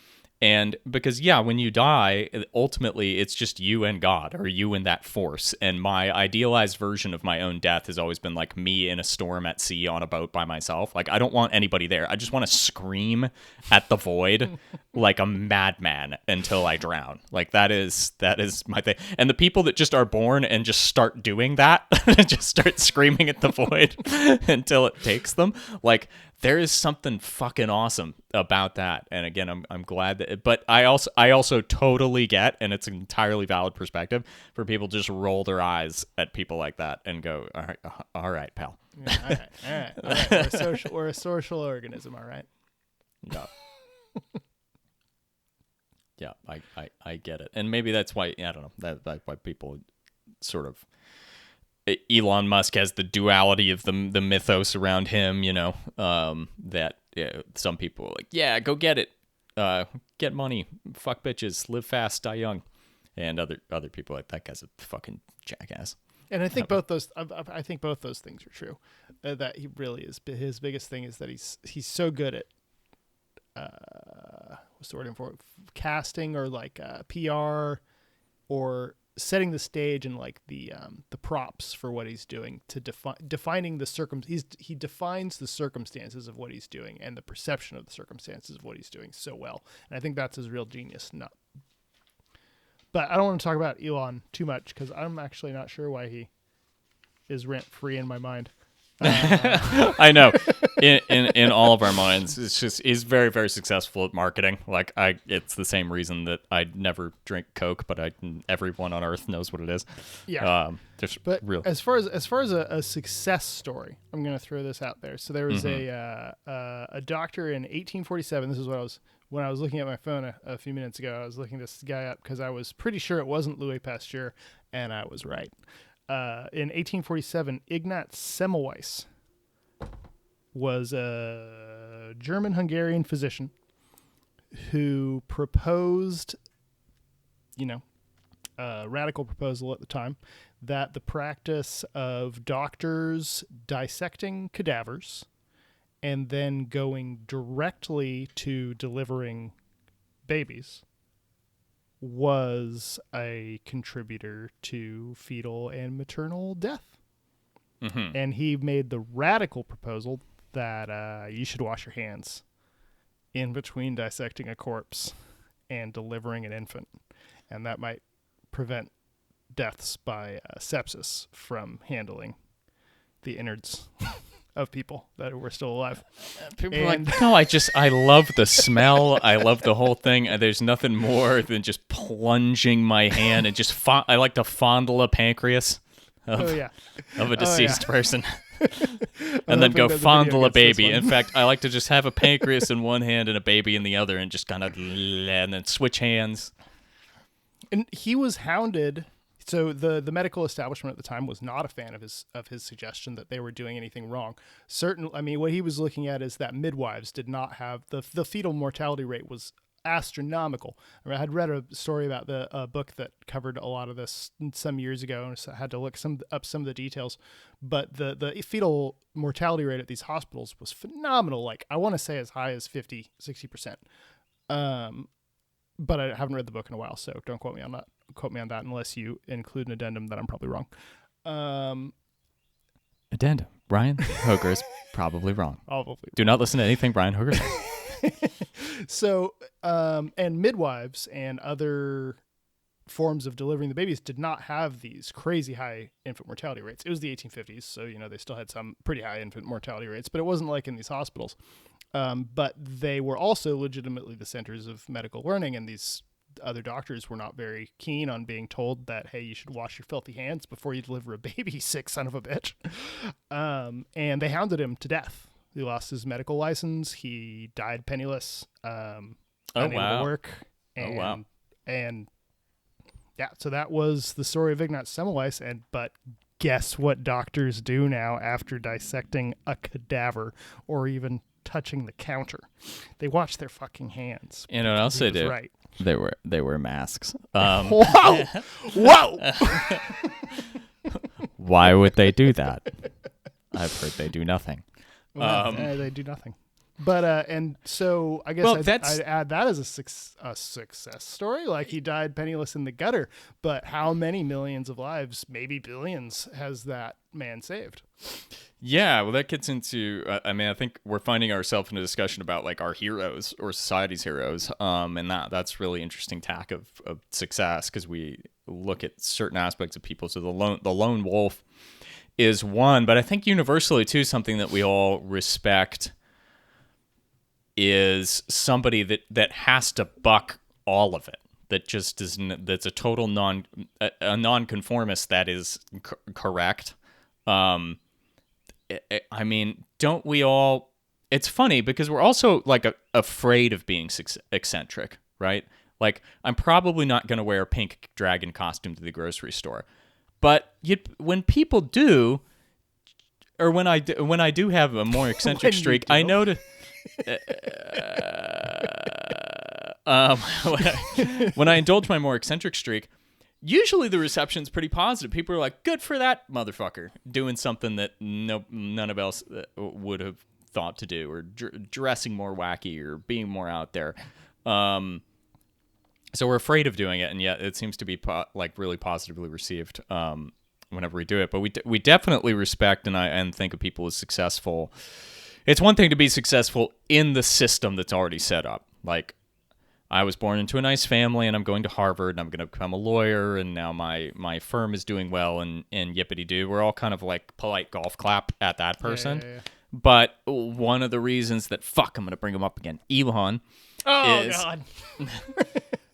And because, when you die, ultimately it's just you and God, or you and that force. And my idealized version of my own death has always been like me in a storm at sea on a boat by myself. Like, I don't want anybody there. I just want to scream at the void like a madman until I drown. Like, that is my thing. And the people that just are born and just start doing that, just start screaming at the void until it takes them, like, there is something fucking awesome about that. And again, I'm glad that, but I also totally get, and it's an entirely valid perspective for people to just roll their eyes at people like that and go, all right, pal. Yeah, all right. We're a social organism. All right. Yeah. Yeah. I get it. And maybe that's why, I don't know, that's why people sort of, Elon Musk has the duality of the mythos around him, that some people are like, go get it, get money, fuck bitches, live fast, die young, and other people are like, that guy's a fucking jackass. And I think both those things are true. That he really is. His biggest thing is that he's so good at what's the word for it? Casting or like PR or setting the stage and like the props for what he's doing to defining the he defines the circumstances of what he's doing and the perception of the circumstances of what he's doing so well. And I think that's his real genius. But I don't want to talk about Elon too much because I'm actually not sure why he is rent free in my mind. I know. In all of our minds, he's very, very successful at marketing. Like it's the same reason that I never drink Coke, but everyone on Earth knows what it is. Yeah. Just But real. as far as a success story, I'm going to throw this out there. So there was a doctor in 1847. This is when I was looking at my phone a few minutes ago. I was looking this guy up because I was pretty sure it wasn't Louis Pasteur, and I was right. In 1847, Ignaz Semmelweis was a German-Hungarian physician who proposed, a radical proposal at the time, that the practice of doctors dissecting cadavers and then going directly to delivering babies was a contributor to fetal and maternal death. Mm-hmm. And he made the radical proposal that you should wash your hands in between dissecting a corpse and delivering an infant. And that might prevent deaths by sepsis from handling the innards of people that were still alive. People are like, no, I love the smell. I love the whole thing. And there's nothing more than just plunging my hand and just I like to fondle a pancreas of a deceased person. And then go fondle a baby. In fact, I like to just have a pancreas in one hand and a baby in the other and just kind of, and then switch hands. And he was hounded. So the medical establishment at the time was not a fan of his suggestion that they were doing anything wrong. What he was looking at is that midwives did not have the fetal mortality rate was astronomical. I had read a story about a book that covered a lot of this some years ago, and so I had to look up some of the details. But the fetal mortality rate at these hospitals was phenomenal. Like I want to say as high as 50-60%. But I haven't read the book in a while, so don't quote me on that. Quote me on that unless you include an addendum that I'm probably wrong. Addendum. Brian Hoger is probably wrong. Probably. Do not listen to anything Brian Hoger says. So, and midwives and other forms of delivering the babies did not have these crazy high infant mortality rates. It was the 1850s, so they still had some pretty high infant mortality rates, but it wasn't like in these hospitals. But they were also legitimately the centers of medical learning, and these other doctors were not very keen on being told that, hey, you should wash your filthy hands before you deliver a baby, you sick son of a bitch. And they hounded him to death. He lost his medical license. He died penniless, unable to work. And yeah, so that was the story of Ignaz Semmelweis. But guess what doctors do now after dissecting a cadaver or even touching the counter? They wash their fucking hands. You know what else they do? Right. They wear masks. Whoa! Whoa! Why would they do that? I've heard they do nothing. They do nothing. But and so I guess I'd add that as a success story. Like he died penniless in the gutter, but how many millions of lives, maybe billions, has that man saved? Yeah, well, that gets into. I think we're finding ourselves in a discussion about like our heroes or society's heroes, and that's really interesting tack of success because we look at certain aspects of people. So the lone wolf is one, but I think universally too, something that we all respect is somebody that has to buck all of it. That just that's a total nonconformist that is correct. I mean, don't we all? It's funny because we're also like afraid of being eccentric, right? Like I'm probably not going to wear a pink dragon costume to the grocery store, but when people do, or when I do have a more eccentric streak, I notice. When I indulge my more eccentric streak, usually the reception's pretty positive. People are like, "Good for that motherfucker doing something that none of us would have thought to do, or dressing more wacky, or being more out there." So we're afraid of doing it, and yet it seems to be really positively received whenever we do it. But we definitely respect and think of people as successful. It's one thing to be successful in the system that's already set up, like I was born into a nice family, and I'm going to Harvard, and I'm going to become a lawyer, and now my firm is doing well, and yippity doo. We're all kind of like polite golf clap at that person. Yeah. But one of the reasons that I'm going to bring him up again, Elon, Oh is God.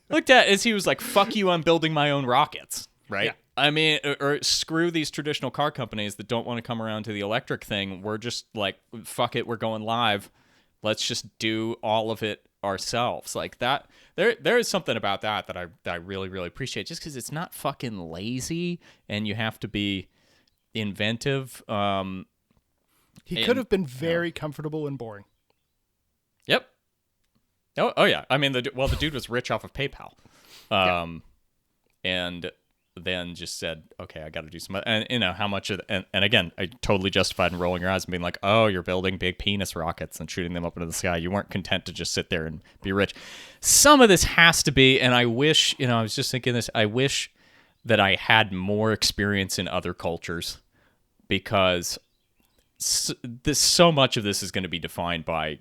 looked at as he was like, "Fuck you, I'm building my own rockets." Right? Yeah. I mean, or screw these traditional car companies that don't want to come around to the electric thing. We're just like, fuck it, we're going live. Let's just do all of it ourselves. Like that. There is something about that I really, really appreciate, just because it's not fucking lazy and you have to be inventive. He could have been very comfortable and boring. Yep. Oh yeah. I mean, the dude was rich off of PayPal, and then just said, okay, I got to do some, and you know how much of, and again, I totally justified in rolling your eyes and being like, oh, you're building big penis rockets and shooting them up into the sky. You weren't content to just sit there and be rich. Some of this has to be, and I wish, I was just thinking this, I wish that I had more experience in other cultures, because so much of this is going to be defined by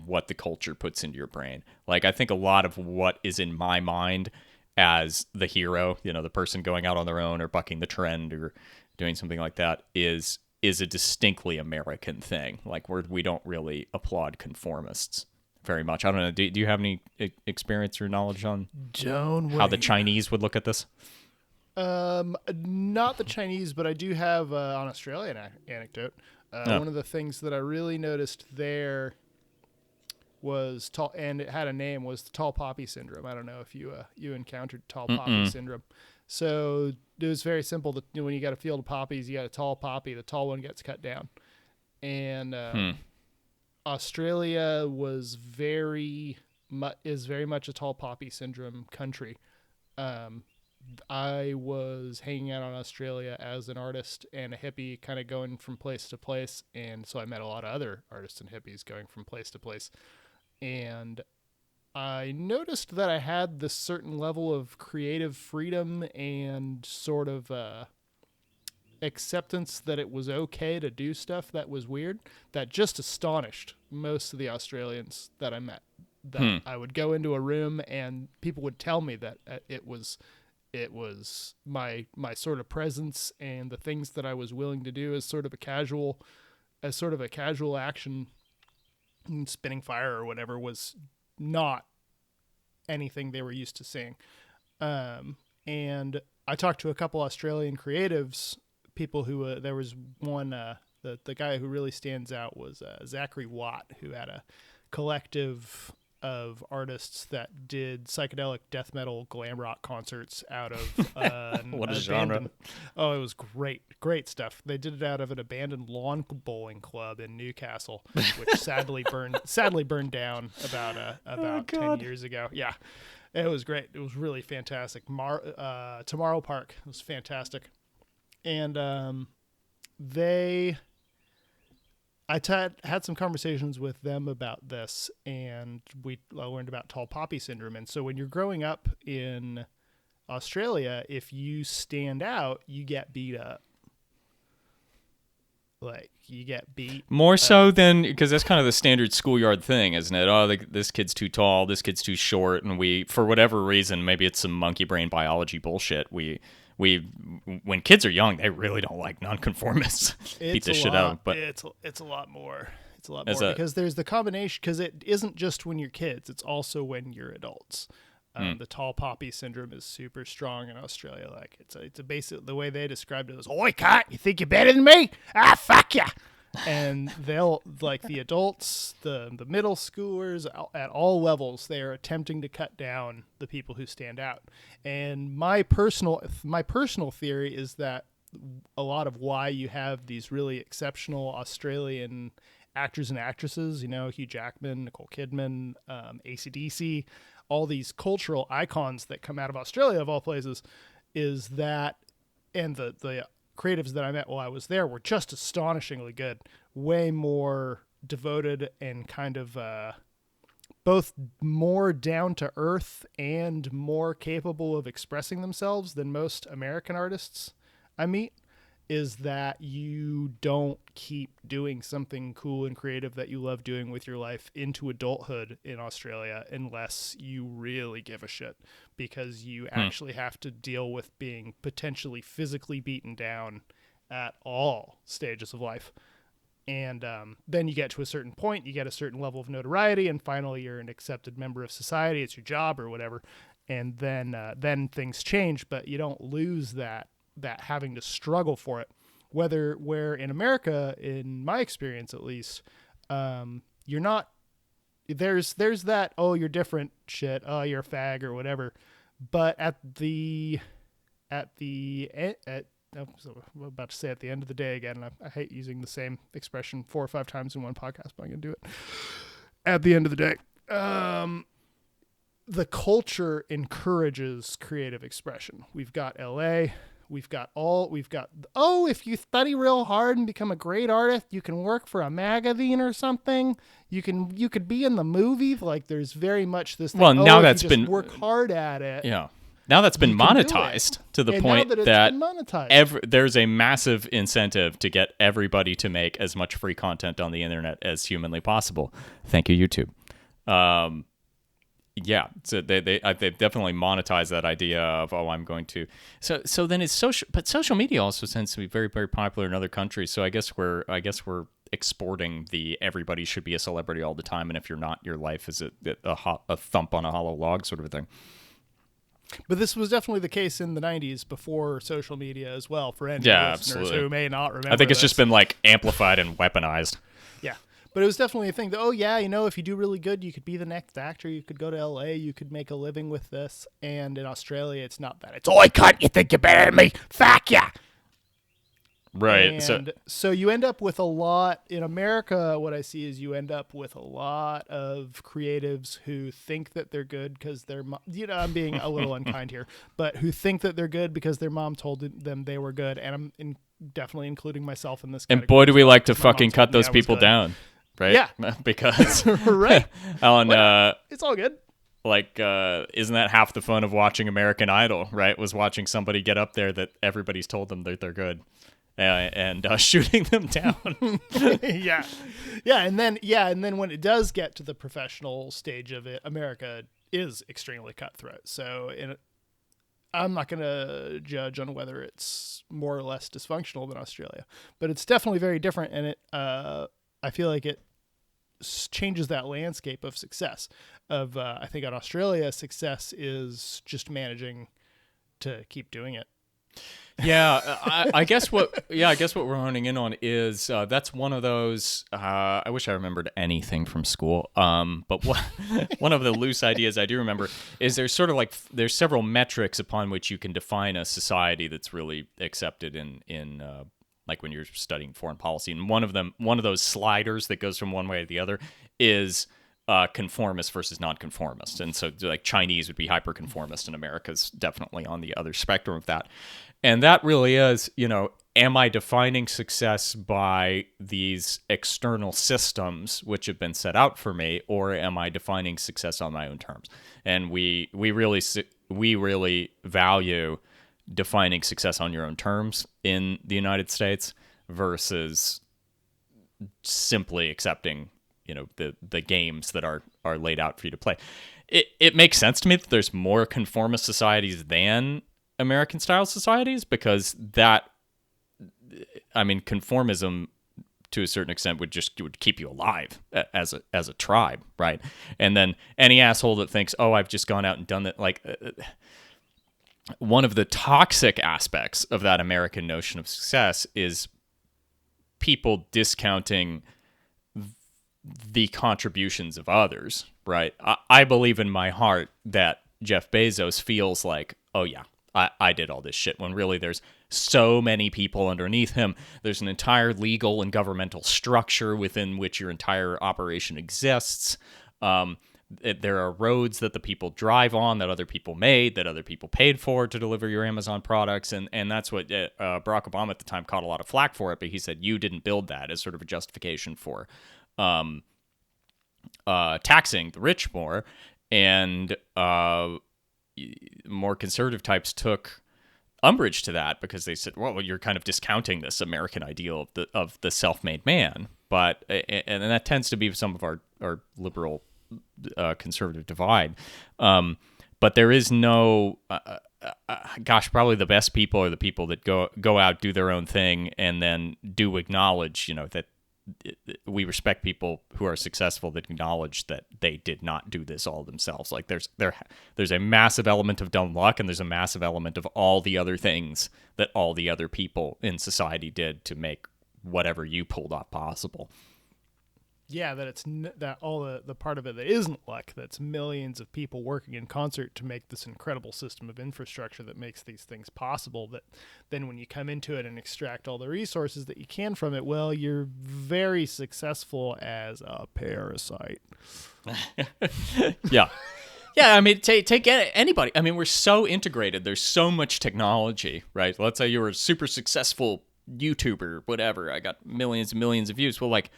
what the culture puts into your brain. Like, I think a lot of what is in my mind as the hero, the person going out on their own or bucking the trend or doing something like that, is a distinctly American thing. Like, we don't really applaud conformists very much. I don't know. Do you have any experience or knowledge on how the Chinese would look at this? Not the Chinese, but I do have an Australian anecdote. One of the things that I really noticed there was tall, and it had a name, was the tall poppy syndrome. I don't know if you encountered tall poppy syndrome. So it was very simple. That when you got a field of poppies, you got a tall poppy. The tall one gets cut down, and Australia is very much a tall poppy syndrome country. I was hanging out on Australia as an artist and a hippie, kind of going from place to place, and so I met a lot of other artists and hippies going from place to place. And I noticed that I had this certain level of creative freedom and sort of acceptance that it was okay to do stuff that was weird, that just astonished most of the Australians that I met. That I would go into a room and people would tell me that it was my sort of presence and the things that I was willing to do as sort of a casual action, spinning fire or whatever, was not anything they were used to seeing. And I talked to a couple Australian creatives, people who there was one, the guy who really stands out was Zachary Watt, who had a collective of artists that did psychedelic death metal glam rock concerts out of what a genre. Oh, it was great stuff. They did it out of an abandoned lawn bowling club in Newcastle, which sadly burned down about 10 years ago. Yeah, it was great. It was really fantastic. Tomorrow Park was fantastic, and I had some conversations with them about this, and I learned about tall poppy syndrome. And so when you're growing up in Australia, if you stand out, you get beat up. Like, you get beat. More so than, because that's kind of the standard schoolyard thing, isn't it? Oh, this kid's too tall, this kid's too short, and we, for whatever reason, maybe it's some monkey brain biology bullshit, when kids are young, they really don't like nonconformists. Beat the shit out. But it's a lot more. It's a lot more because there's the combination. Because it isn't just when you're kids; it's also when you're adults. The tall poppy syndrome is super strong in Australia. Like, it's a basic, the way they described it was, "Oi, cunt, you think you're better than me? Ah, fuck ya!" And they'll, like, the adults, the middle schoolers, at all levels, they are attempting to cut down the people who stand out. And my personal theory is that a lot of why you have these really exceptional Australian actors and actresses, Hugh Jackman, Nicole Kidman, AC/DC, all these cultural icons that come out of Australia, of all places, is that, and the creatives that I met while I was there were just astonishingly good, way more devoted and kind of both more down to earth and more capable of expressing themselves than most American artists I meet. is that you don't keep doing something cool and creative that you love doing with your life into adulthood in Australia unless you really give a shit, because you actually have to deal with being potentially physically beaten down at all stages of life. And then you get to a certain point, you get a certain level of notoriety, and finally you're an accepted member of society. It's your job or whatever, and then things change, but you don't lose that having to struggle for it. Where in America, in my experience at least, you're not. There's that, oh, you're different shit, oh, you're a fag or whatever, but at I'm about to say at the end of the day again, and I hate using the same expression 4 or 5 times in one podcast, but I'm going to do it. At the end of the day, the culture encourages creative expression. We've got LA, if you study real hard and become a great artist, you can work for a magazine or something. You could be in the movie. Like, there's very much this thing, Well, now if that's you just been work hard at it. Yeah. Now that's been You can do monetized it. to the And point now that it's that been monetized. there's a massive incentive to get everybody to make as much free content on the internet as humanly possible. Thank you, YouTube. Yeah, so they've definitely monetized that idea of, oh, I'm going to. So then it's social, but social media also tends to be very, very popular in other countries. So I guess we're exporting the everybody should be a celebrity all the time, and if you're not, your life is a thump on a hollow log sort of a thing. But this was definitely the case in the 90s before social media as well, for any Yeah, listeners absolutely. who may not remember. I think it's this. just been like amplified and weaponized. Yeah. But it was definitely a thing that, oh, yeah, if you do really good, you could be the next actor. You could go to LA. You could make a living with this. And in Australia, it's not that. It's, oh, I can't. You think you're better than me? Fuck yeah. Right. And so you end up with a lot in America. What I see is you end up with a lot of creatives who think that they're good because their mom, I'm being a little unkind here, but who think that they're good because their mom told them they were good. And I'm definitely including myself in this category. And boy, do we like to My mom fucking told cut me those I was people good. down. Right? Yeah. Because Right. on It's all good. like isn't that half the fun of watching American Idol, right? Was watching somebody get up there that everybody's told them that they're good. And shooting them down. yeah, and then when it does get to the professional stage of it, America is extremely cutthroat. So I'm not going to judge on whether it's more or less dysfunctional than Australia, but it's definitely very different, and I feel like it changes that landscape of success. I think in Australia, success is just managing to keep doing it. Yeah, I guess what we're honing in on is that's one of those. I wish I remembered anything from school. But one of the loose ideas I do remember is there's several metrics upon which you can define a society that's really accepted in like when you're studying foreign policy. And one of those sliders that goes from one way to the other is conformist versus non-conformist. And so like Chinese would be hyper-conformist, and America's definitely on the other spectrum of that. And that really is, am I defining success by these external systems which have been set out for me, or am I defining success on my own terms? And we really value defining success on your own terms in the United States versus simply accepting, the games that are laid out for you to play. It makes sense to me that there's more conformist societies than American style societies, because conformism to a certain extent would keep you alive as a tribe, right? And then any asshole that thinks, oh, I've just gone out and done that, like one of the toxic aspects of that American notion of success is people discounting the contributions of others, right? I believe in my heart that Jeff Bezos feels like, oh yeah, I did all this shit, when really there's so many people underneath him. There's an entire legal and governmental structure within which your entire operation exists. There are roads that the people drive on that other people made, that other people paid for to deliver your Amazon products. And that's what Barack Obama at the time caught a lot of flack for it, but he said, you didn't build that, as sort of a justification for taxing the rich more. And more conservative types took umbrage to that because they said, well, you're kind of discounting this American ideal of the self-made man. But and that tends to be some of our liberal conservative divide. But there is no, probably the best people are the people that go out, do their own thing, and then do acknowledge, that we respect people who are successful that acknowledge that they did not do this all themselves. Like there's a massive element of dumb luck, and there's a massive element of all the other things that all the other people in society did to make whatever you pulled off possible. Yeah, that it's that all the part of it that isn't luck, that's millions of people working in concert to make this incredible system of infrastructure that makes these things possible, that then when you come into it and extract all the resources that you can from it, well, you're very successful as a parasite. Yeah. Yeah, I mean, take anybody. I mean, we're so integrated. There's so much technology, right? Let's say you were a super successful YouTuber, whatever. I got millions and millions of views. Well, like,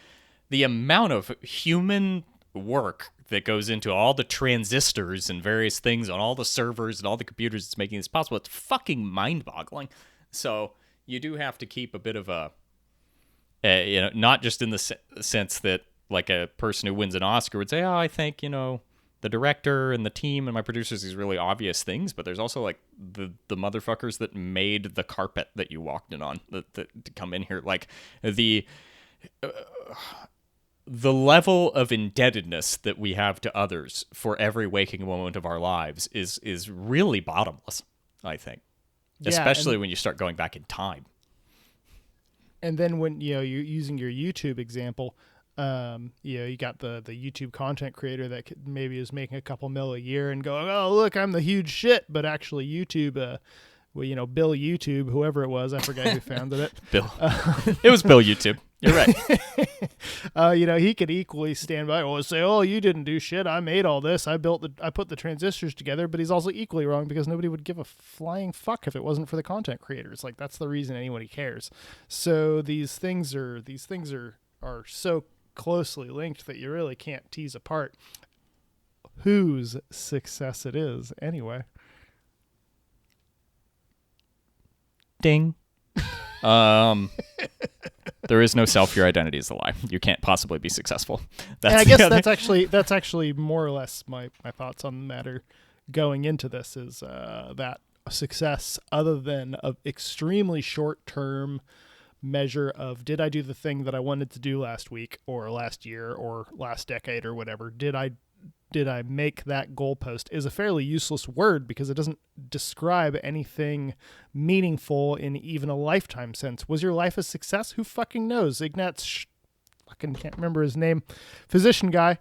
the amount of human work that goes into all the transistors and various things on all the servers and all the computers that's making this possible, it's fucking mind-boggling. So you do have to keep a bit of not just in the sense that like a person who wins an Oscar would say, oh, I think, the director and the team and my producers, these really obvious things, but there's also like the motherfuckers that made the carpet that you walked in on that to come in here. Like the level of indebtedness that we have to others for every waking moment of our lives is really bottomless, I think. Yeah, especially when you start going back in time. And then when you're using your YouTube example, you got the YouTube content creator that maybe is making a couple mil a year and going, oh, look, I'm the huge shit. But actually YouTube, Bill YouTube, whoever it was, I forget who founded it. Bill. It was Bill YouTube. You're right. He could equally stand by and say, oh, you didn't do shit. I made all this. I put the transistors together. But he's also equally wrong because nobody would give a flying fuck if it wasn't for the content creators. Like, that's the reason anybody cares. So these things are so closely linked that you really can't tease apart whose success it is anyway. Ding. There is no self. Your identity is a lie. You can't possibly be successful. And I guess that's actually more or less my thoughts on the matter going into this is that success, other than an extremely short-term measure of did I do the thing that I wanted to do last week or last year or last decade or whatever, did I make that goalpost, is a fairly useless word because it doesn't describe anything meaningful in even a lifetime sense. Was your life a success? Who fucking knows? Ignatz, fucking can't remember his name, physician guy.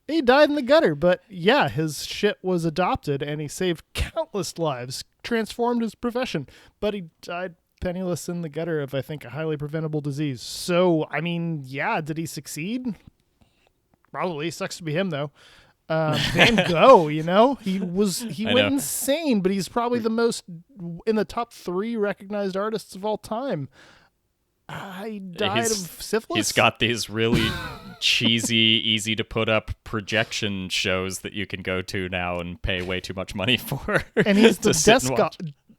He died in the gutter, but yeah, his shit was adopted and he saved countless lives, transformed his profession, but he died penniless in the gutter of, I think, a highly preventable disease. So, I mean, yeah, did he succeed? Probably. Sucks to be him, though. Van Gogh, he went insane, but he's probably the most in the top 3 recognized artists of all time. He died of syphilis. He's got these really cheesy, easy to put up projection shows that you can go to now and pay way too much money for. And he's the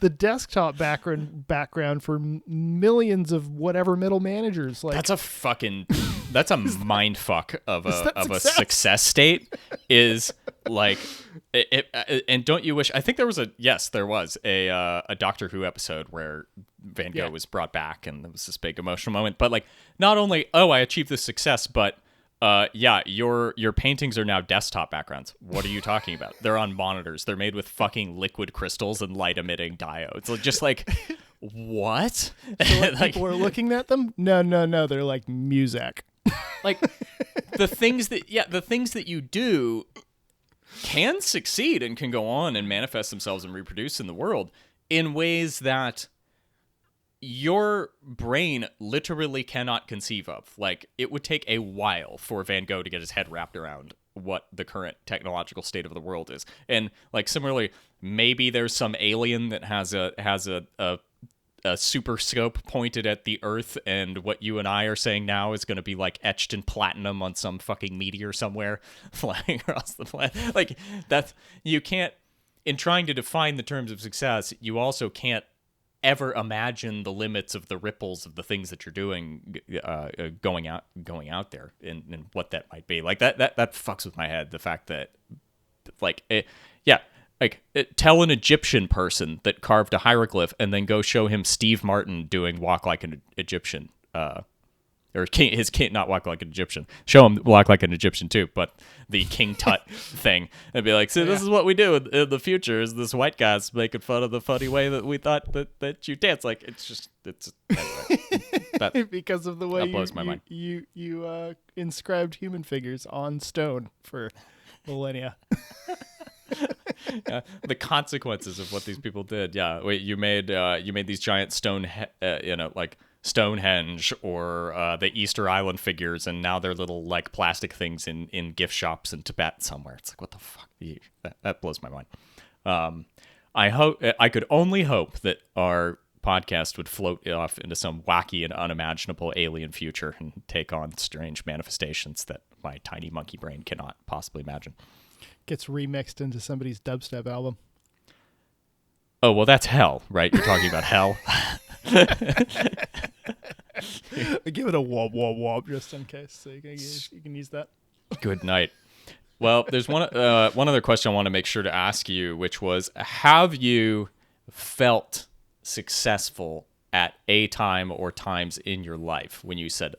desktop background for millions of whatever middle managers. Like, that's a mind fuck of a success state. Is like it, and don't you wish? I think there was a Doctor Who episode where Van Gogh was brought back, and there was this big emotional moment. But like, not only I achieved this success, but your paintings are now desktop backgrounds. What are you talking about? They're on monitors. They're made with fucking liquid crystals and light emitting diodes. Just like, what? So like, people are looking at them? No. They're like music. Like the things that you do can succeed and can go on and manifest themselves and reproduce in the world in ways that your brain literally cannot conceive of. Like, it would take a while for Van Gogh to get his head wrapped around what the current technological state of the world is. And like, similarly, maybe there's some alien that has a super scope pointed at the Earth, and what you and I are saying now is going to be like etched in platinum on some fucking meteor somewhere flying across the planet. Like, you can't in trying to define the terms of success, you also can't ever imagine the limits of the ripples of the things that you're doing, going out there, and what that might be. Like that fucks with my head. The fact that, like, tell an Egyptian person that carved a hieroglyph and then go show him Steve Martin doing Walk Like an Egyptian, or his king, not Walk Like an Egyptian. Show him Walk Like an Egyptian too, but the King Tut thing, and be like, "See, this is what we do in the future. Is this white guy's making fun of the funny way that we thought that you dance?" Like, it's anyway, that because of the way that blows my mind. You inscribed human figures on stone for millennia. The consequences of what these people did. Yeah, wait, you made these giant like Stonehenge or the Easter Island figures, and now they're little like plastic things in gift shops in Tibet somewhere. It's like, what the fuck? That blows my mind. I could only hope that our podcast would float off into some wacky and unimaginable alien future and take on strange manifestations that my tiny monkey brain cannot possibly imagine. Gets remixed into somebody's dubstep album. Oh, well, that's hell, right? You're talking about hell. Give it a womp womp womp just in case, so you can use that. Good night. Well, there's one other question I want to make sure to ask you, which was, have you felt successful at a time or times in your life when you said,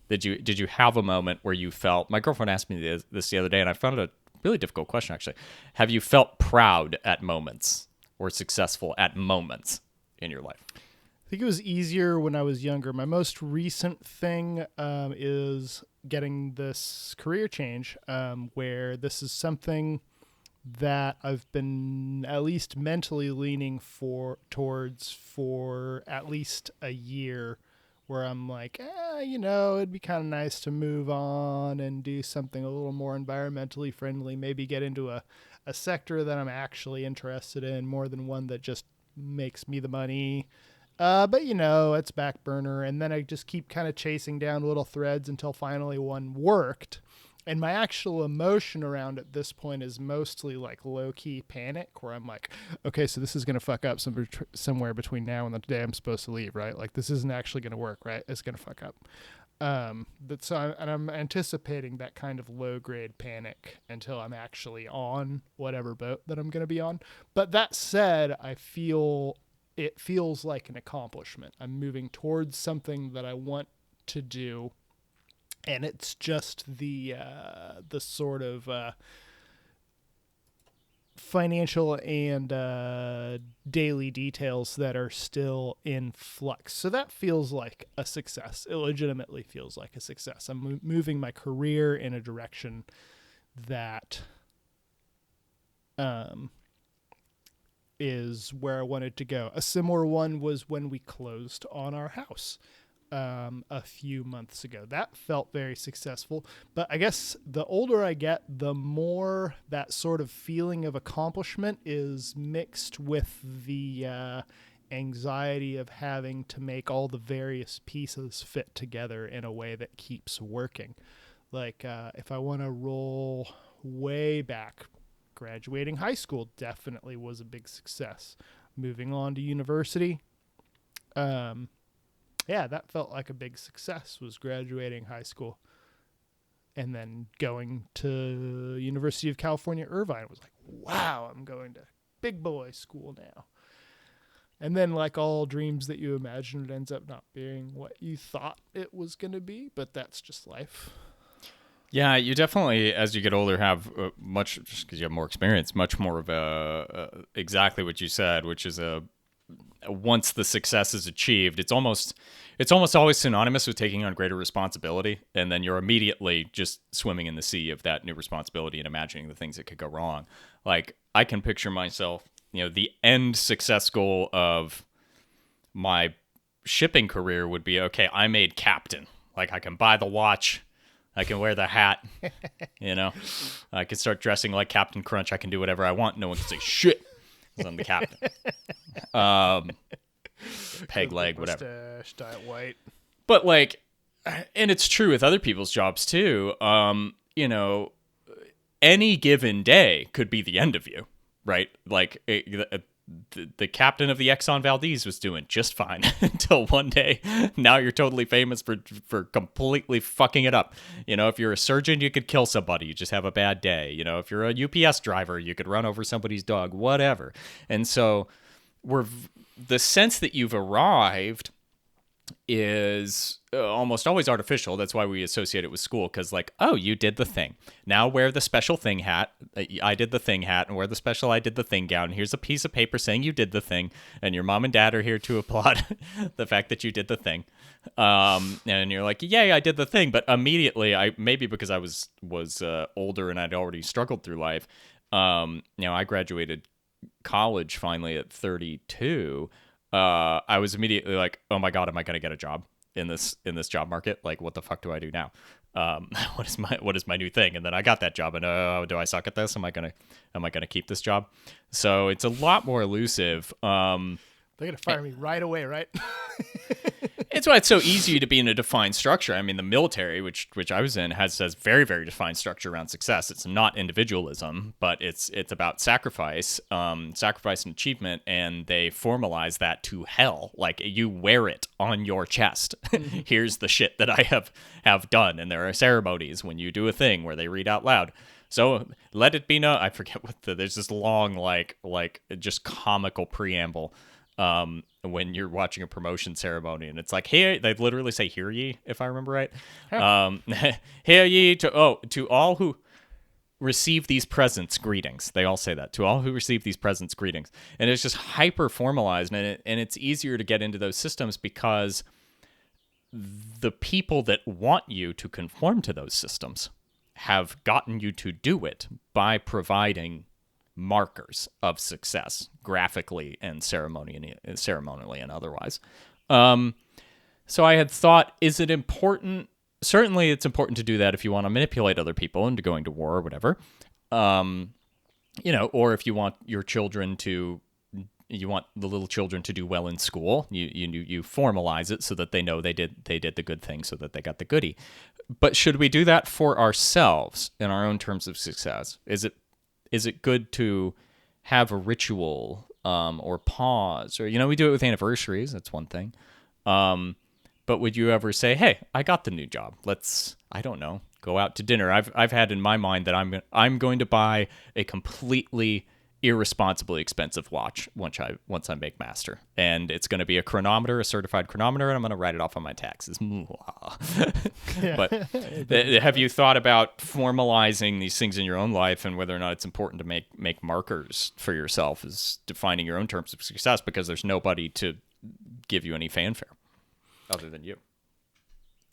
did you have a moment where you felt, my girlfriend asked me this the other day, and I found it a really difficult question, actually. Have you felt proud at moments or successful at moments in your life? I think it was easier when I was younger. My most recent thing is getting this career change, where this is something that I've been at least mentally leaning towards for at least a year, where I'm like, it'd be kind of nice to move on and do something a little more environmentally friendly, maybe get into a sector that I'm actually interested in more than one that just makes me the money. But it's back burner. And then I just keep kind of chasing down little threads until finally one worked. And my actual emotion around at this point is mostly like low-key panic, where I'm like, okay, so this is going to fuck up somewhere between now and the day I'm supposed to leave, right? Like, this isn't actually going to work, right? It's going to fuck up. I'm anticipating that kind of low-grade panic until I'm actually on whatever boat that I'm going to be on. But that said, it feels like an accomplishment. I'm moving towards something that I want to do. And it's just the sort of financial and daily details that are still in flux. So that feels like a success. It legitimately feels like a success. I'm moving my career in a direction that is where I wanted to go. A similar one was when we closed on our house. A few months ago. That felt very successful, but I guess the older I get, the more that sort of feeling of accomplishment is mixed with the anxiety of having to make all the various pieces fit together in a way that keeps working. Like, if I want to roll way back, graduating high school definitely was a big success. Moving on to university, yeah, that felt like a big success, was graduating high school. And then going to University of California, Irvine was like, wow, I'm going to big boy school now. And then, like all dreams that you imagine, it ends up not being what you thought it was going to be, but that's just life. Yeah, you definitely, as you get older, have much, just because you have more experience, much more of exactly what you said, which is once the success is achieved, it's almost always synonymous with taking on greater responsibility, and then you're immediately just swimming in the sea of that new responsibility and imagining the things that could go wrong. Like, I can picture myself, the end success goal of my shipping career would be, okay, I made captain. Like, I can buy the watch, I can wear the hat, I can start dressing like Captain Crunch, I can do whatever I want, no one can say shit. I'm the captain. Peg leg, whatever. Mustache, diet white. But and it's true with other people's jobs too. Any given day could be the end of you. right? Like the captain of the Exxon Valdez was doing just fine until one day. Now you're totally famous for completely fucking it up. You know, if you're a surgeon, you could kill somebody. You just have a bad day. You know, if you're a UPS driver, you could run over somebody's dog, whatever. And so the sense that you've arrived is almost always artificial. That's why we associate it with school, because like, oh, you did the thing. Now wear the special thing hat. I did the thing hat, and wear the special I did the thing gown. Here's a piece of paper saying you did the thing, and your mom and dad are here to applaud the fact that you did the thing. And you're like, yay, I did the thing. But immediately, maybe because I was older and I'd already struggled through life. I graduated college finally at 32. I was immediately like, oh my God, am I going to get a job in this job market? Like, what the fuck do I do now? What is my new thing? And then I got that job, and do I suck at this? Am I gonna keep this job? So it's a lot more elusive. They're gonna fire me right away, right? It's why it's so easy to be in a defined structure. I mean, the military, which I was in, has very, very defined structure around success. It's not individualism, but it's about sacrifice and achievement, and they formalize that to hell. Like, you wear it on your chest. Here's the shit that I have done, and there are ceremonies when you do a thing where they read out loud. So let it be known. I forget there's this long like just comical preamble. When you're watching a promotion ceremony, and it's like, "Here," they literally say, "Hear ye," if I remember right. Hear ye to all who receive these presents, greetings. They all say that, to all who receive these presents, greetings. And it's just hyper formalized, and it's easier to get into those systems because the people that want you to conform to those systems have gotten you to do it by providing markers of success, graphically and ceremonially and otherwise. So I had thought, is it important? Certainly it's important to do that if you want to manipulate other people into going to war or whatever. Or if you want your children you want the little children to do well in school, you formalize it so that they know they did the good thing, so that they got the goodie. But should we do that for ourselves in our own terms of success? Is it good to have a ritual or pause? Or, we do it with anniversaries. That's one thing. But would you ever say, hey, I got the new job. Let's, I don't know, go out to dinner. I've had in my mind that I'm going to buy a completely irresponsibly expensive watch once I make master. And it's going to be a certified chronometer, and I'm going to write it off on my taxes. But have you thought about formalizing these things in your own life, and whether or not it's important to make markers for yourself as defining your own terms of success, because there's nobody to give you any fanfare other than you?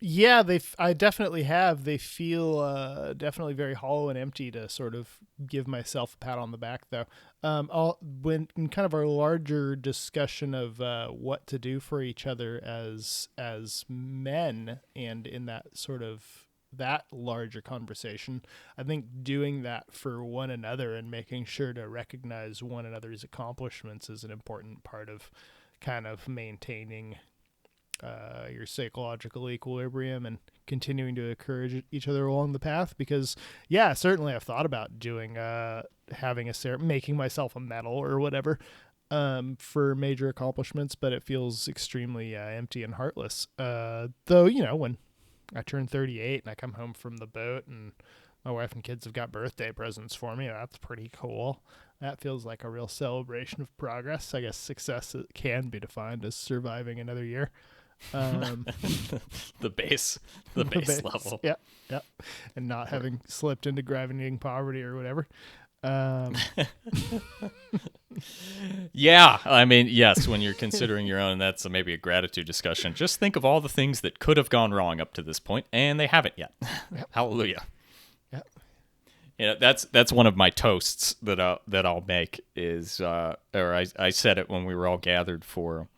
Yeah, I definitely have. They feel definitely very hollow and empty to sort of give myself a pat on the back, though. When in kind of our larger discussion of what to do for each other as men, and in that larger conversation, I think doing that for one another and making sure to recognize one another's accomplishments is an important part of kind of maintaining your psychological equilibrium and continuing to encourage each other along the path. Because certainly I've thought about doing making myself a medal or whatever for major accomplishments, but it feels extremely empty and heartless. Though, when I turn 38 and I come home from the boat and my wife and kids have got birthday presents for me, that's pretty cool. That feels like a real celebration of progress. I guess success can be defined as surviving another year. The base level. Yeah. And not having slipped into gravitating poverty or whatever. Yeah, I mean, yes, when you're considering your own, that's maybe a gratitude discussion. Just think of all the things that could have gone wrong up to this point, and they haven't yet. Yep. Hallelujah. Yep. That's one of my toasts that I'll make is, I said it when we were all gathered for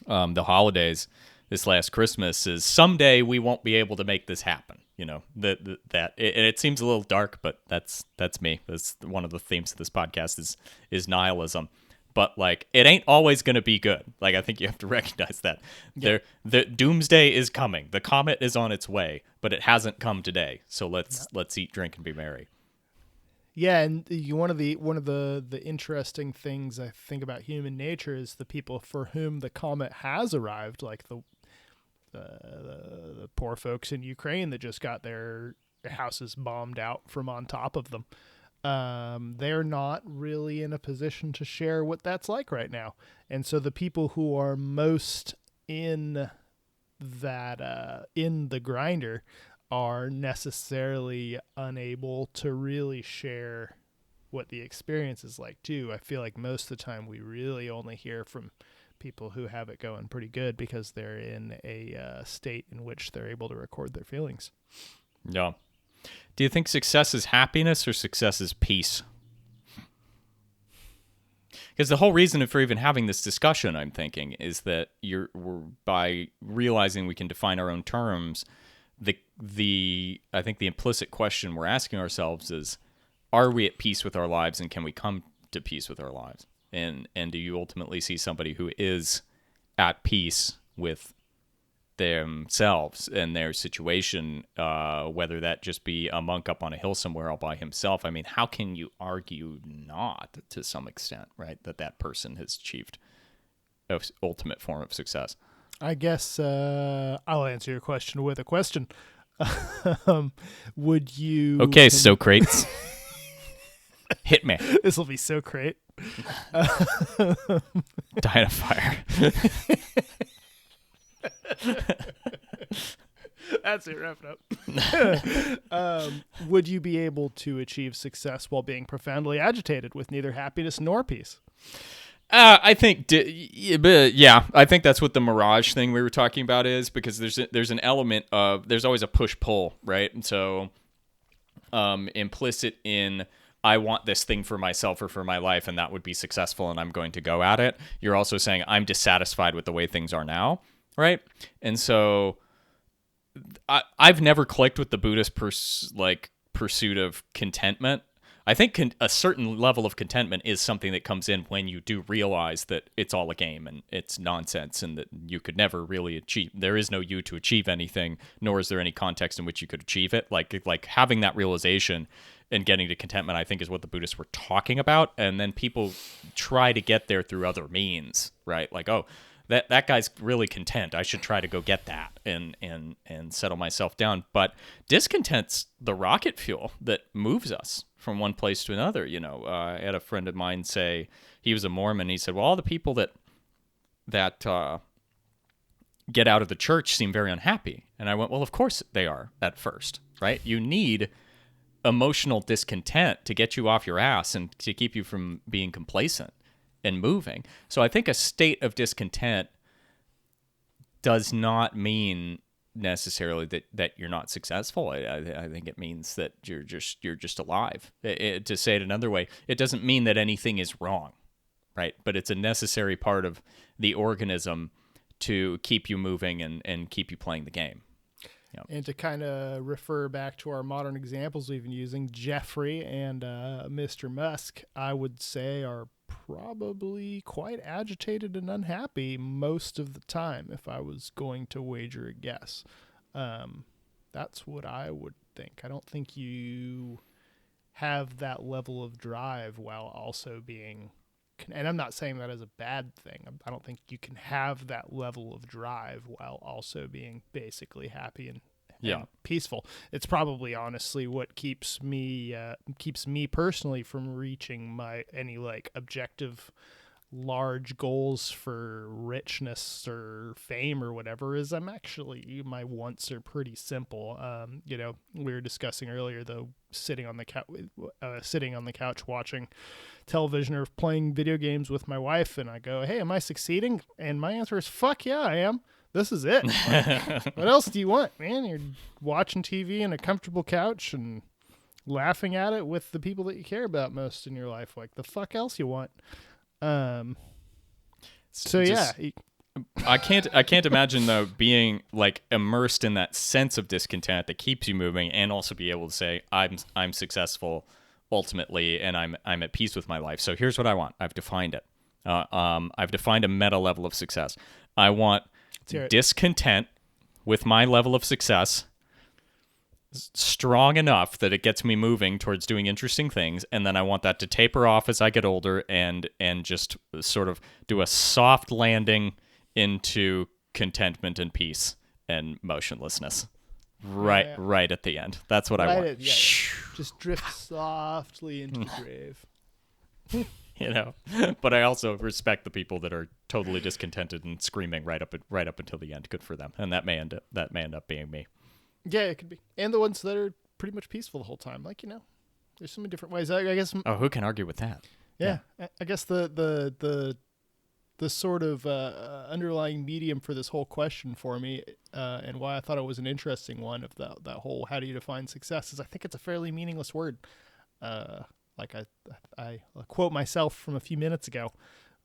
the holidays this last Christmas, is someday we won't be able to make this happen. It seems a little dark, but that's me. That's one of the themes of this podcast is nihilism. But like, it ain't always going to be good. Like, I think you have to recognize that. Yeah. The doomsday is coming. The comet is on its way, but it hasn't come today. So let's eat, drink, and be merry. Yeah, and one of the interesting things I think about human nature is the people for whom the comet has arrived, like the poor folks in Ukraine that just got their houses bombed out from on top of them. They're not really in a position to share what that's like right now, and so the people who are most in in the grinder are necessarily unable to really share what the experience is like too. I feel like most of the time we really only hear from people who have it going pretty good because they're in a state in which they're able to record their feelings. Yeah. Do you think success is happiness or success is peace? Because the whole reason for even having this discussion, I'm thinking, is that by realizing we can define our own terms, I think the implicit question we're asking ourselves is, are we at peace with our lives, and can we come to peace with our lives? And do you ultimately see somebody who is at peace with themselves and their situation, whether that just be a monk up on a hill somewhere all by himself? I mean, how can you argue not to some extent, right, that person has achieved an ultimate form of success? I guess I'll answer your question with a question. Would you? Okay, Socrates, hit me. This will be so great. Die in a fire. That's it. Wrap it up. Would you be able to achieve success while being profoundly agitated with neither happiness nor peace? I think, yeah, I think that's what the mirage thing we were talking about is, because there's an element of, there's always a push-pull, right? And so implicit in, I want this thing for myself or for my life, and that would be successful, and I'm going to go at it. You're also saying, I'm dissatisfied with the way things are now, right? And so I've never clicked with the Buddhist pursuit of contentment. I think a certain level of contentment is something that comes in when you do realize that it's all a game and it's nonsense, and that you could never really achieve. There is no you to achieve anything, nor is there any context in which you could achieve it. Like having that realization and getting to contentment, I think, is what the Buddhists were talking about. And then people try to get there through other means, right? Like, oh, that guy's really content, I should try to go get that and settle myself down. But discontent's the rocket fuel that moves us from one place to another. You know, I had a friend of mine say, he was a Mormon. He said, well, all the people that get out of the church seem very unhappy. And I went, well, of course they are at first, right? You need emotional discontent to get you off your ass and to keep you from being complacent and moving. So I think a state of discontent does not mean necessarily that you're not successful. I think it means that you're just alive. To say it another way, it doesn't mean that anything is wrong, right? But it's a necessary part of the organism to keep you moving and keep you playing the game. Yep. And to kind of refer back to our modern examples we've been using, Jeffrey and Mr. Musk, I would say, are probably quite agitated and unhappy most of the time, if I was going to wager a guess. That's what I would think. I don't think you have that level of drive while also being, and I'm not saying that as a bad thing, I don't think you can have that level of drive while also being basically happy and peaceful. It's probably honestly what keeps me personally from reaching any like objective large goals for richness or fame or whatever. Is my wants are pretty simple. We were discussing earlier, though, sitting on the couch watching television or playing video games with my wife, and I go, hey, am I succeeding? And my answer is, fuck yeah, I am. This is it. Like, what else do you want, man? You're watching TV in a comfortable couch and laughing at it with the people that you care about most in your life. Like, the fuck else you want? I can't imagine, though, being like immersed in that sense of discontent that keeps you moving, and also be able to say, I'm successful ultimately, and I'm at peace with my life. So here's what I want. I've defined it. I've defined a meta level of success. I want discontent with my level of success, strong enough that it gets me moving towards doing interesting things, and then I want that to taper off as I get older and just sort of do a soft landing into contentment and peace and motionlessness. Right at the end. That's what I want. Just drift softly into the grave. But I also respect the people that are totally discontented and screaming right up until the end. Good for them, and that may end up being me. Yeah, it could be, and the ones that are pretty much peaceful the whole time. Like, there's so many different ways. I guess. Oh, who can argue with that? Yeah. I guess the sort of underlying medium for this whole question for me, and why I thought it was an interesting one of that whole how do you define success, is I think it's a fairly meaningless word. Like I quote myself from a few minutes ago,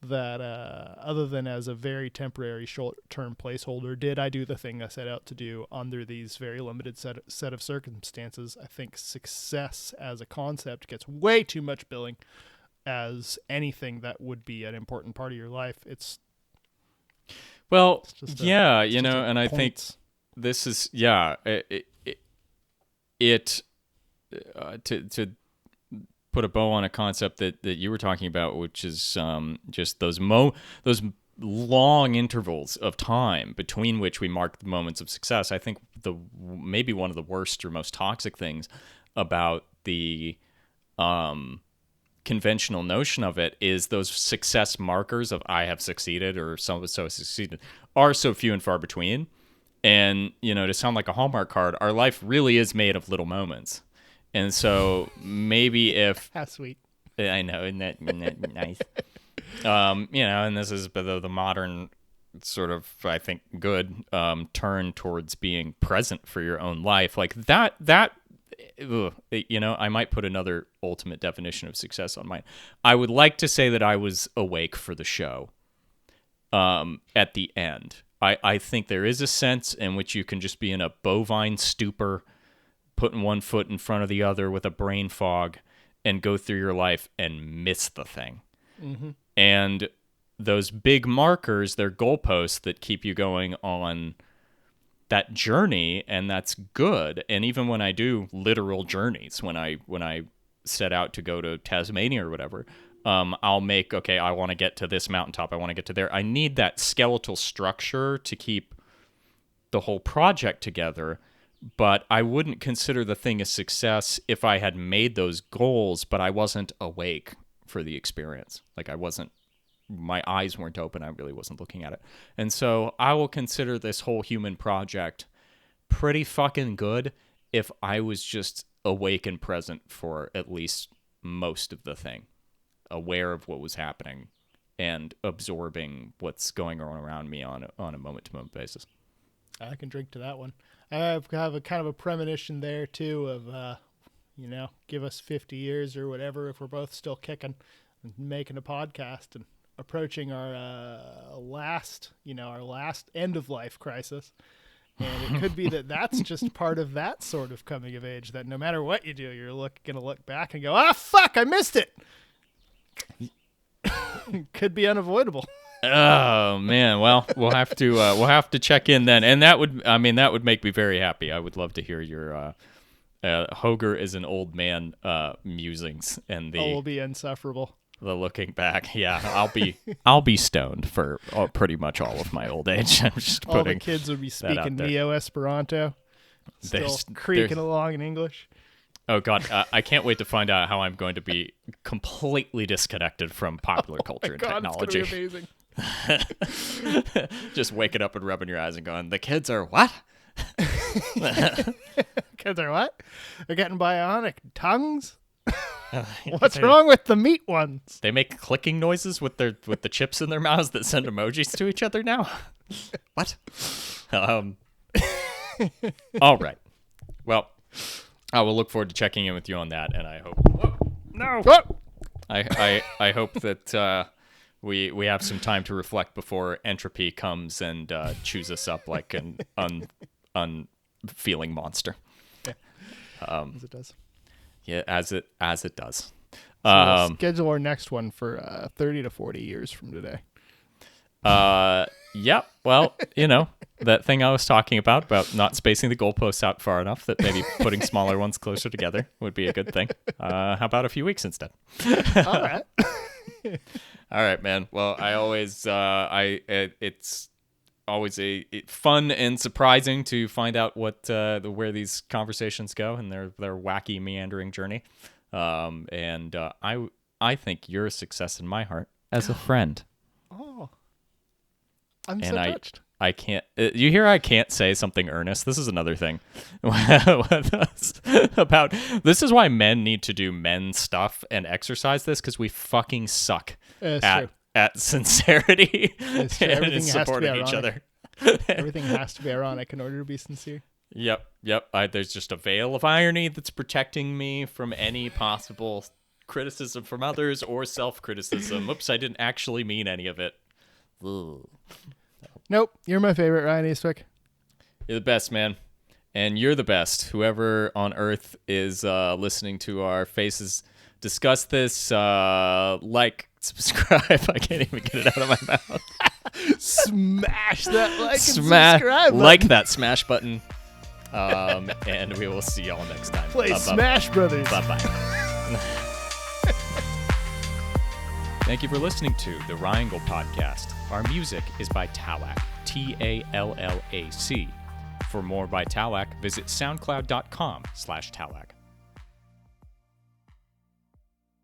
that other than as a very temporary short-term placeholder, did I do the thing I set out to do under these very limited set of circumstances, I think success as a concept gets way too much billing as anything that would be an important part of your life. It's and I think this is to put a bow on a concept that you were talking about, which is just those long intervals of time between which we mark the moments of success. I think maybe one of the worst or most toxic things about the conventional notion of it is those success markers of I have succeeded or so succeeded are so few and far between. And, to sound like a Hallmark card, our life really is made of little moments. And so maybe if... How sweet. I know, isn't that nice? And this is the modern sort of, I think, good turn towards being present for your own life. Like that I might put another ultimate definition of success on mine. I would like to say that I was awake for the show at the end. I think there is a sense in which you can just be in a bovine stupor, putting one foot in front of the other with a brain fog, and go through your life and miss the thing. Mm-hmm. And those big markers, they're goalposts that keep you going on that journey, and that's good. And even when I do literal journeys, when I set out to go to Tasmania or whatever, I'll make, I want to get to this mountaintop, I want to get to there. I need that skeletal structure to keep the whole project together, but I wouldn't consider the thing a success if I had made those goals, but I wasn't awake for the experience. Like my eyes weren't open. I really wasn't looking at it. And so I will consider this whole human project pretty fucking good if I was just awake and present for at least most of the thing, aware of what was happening and absorbing what's going on around me on a moment-to-moment basis. I can drink to that one. I have a kind of a premonition there too of, give us 50 years or whatever if we're both still kicking and making a podcast and approaching our last end of life crisis. And it could be that's just part of that sort of coming of age, that no matter what you do, you're going to look back and go, fuck, I missed it. Could be unavoidable. Oh man, well, we'll have to check in then, and that would make me very happy. I would love to hear your Hoger is an old man musings and will be insufferable. The looking back. Yeah, I'll be stoned for pretty much all of my old age. I'm just all the kids will be speaking Neo-Esperanto, still creaking along in English. Oh God, I can't wait to find out how I'm going to be completely disconnected from popular culture and technology. It's going to be amazing. Just waking up and rubbing your eyes and going, the kids are what? Kids are what? They're getting bionic tongues? What's wrong with the meat ones? They make clicking noises with the chips in their mouths that send emojis to each other now? What? All right. Well, I will look forward to checking in with you on that, and I hope... Whoa, no! Whoa! I hope that we have some time to reflect before entropy comes and chews us up like an unfeeling monster. Yeah. As it does. Yeah, as it does. So we'll schedule our next one for 30 to 40 years from today. Yeah. Well, that thing I was talking about not spacing the goalposts out far enough, that maybe putting smaller ones closer together would be a good thing. How about a few weeks instead? All right. All right, man. Well, I always, it's always a fun and surprising to find out where these conversations go and their wacky meandering journey. And I think you're a success in my heart as a friend. Oh, I'm And so touched. I can't. You hear? I can't say something earnest. This is another thing with us about. This is why men need to do men stuff and exercise this, because we fucking suck at sincerity and supporting each other. Everything has to be ironic in order to be sincere. Yep. There's just a veil of irony that's protecting me from any possible criticism from others or self-criticism. Oops, I didn't actually mean any of it. Ugh. Nope, you're my favorite, Ryan Eastwick. You're the best, man. And you're the best. Whoever on earth is listening to our faces discuss this, subscribe. I can't even get it out of my mouth. Smash that like and subscribe button. Like that smash button. And we will see y'all next time. Play Smash Brothers. Bye-bye. Thank you for listening to the Ryangle Podcast. Our music is by Tallac, Tallac. For more by Tallac, visit soundcloud.com/Tallac.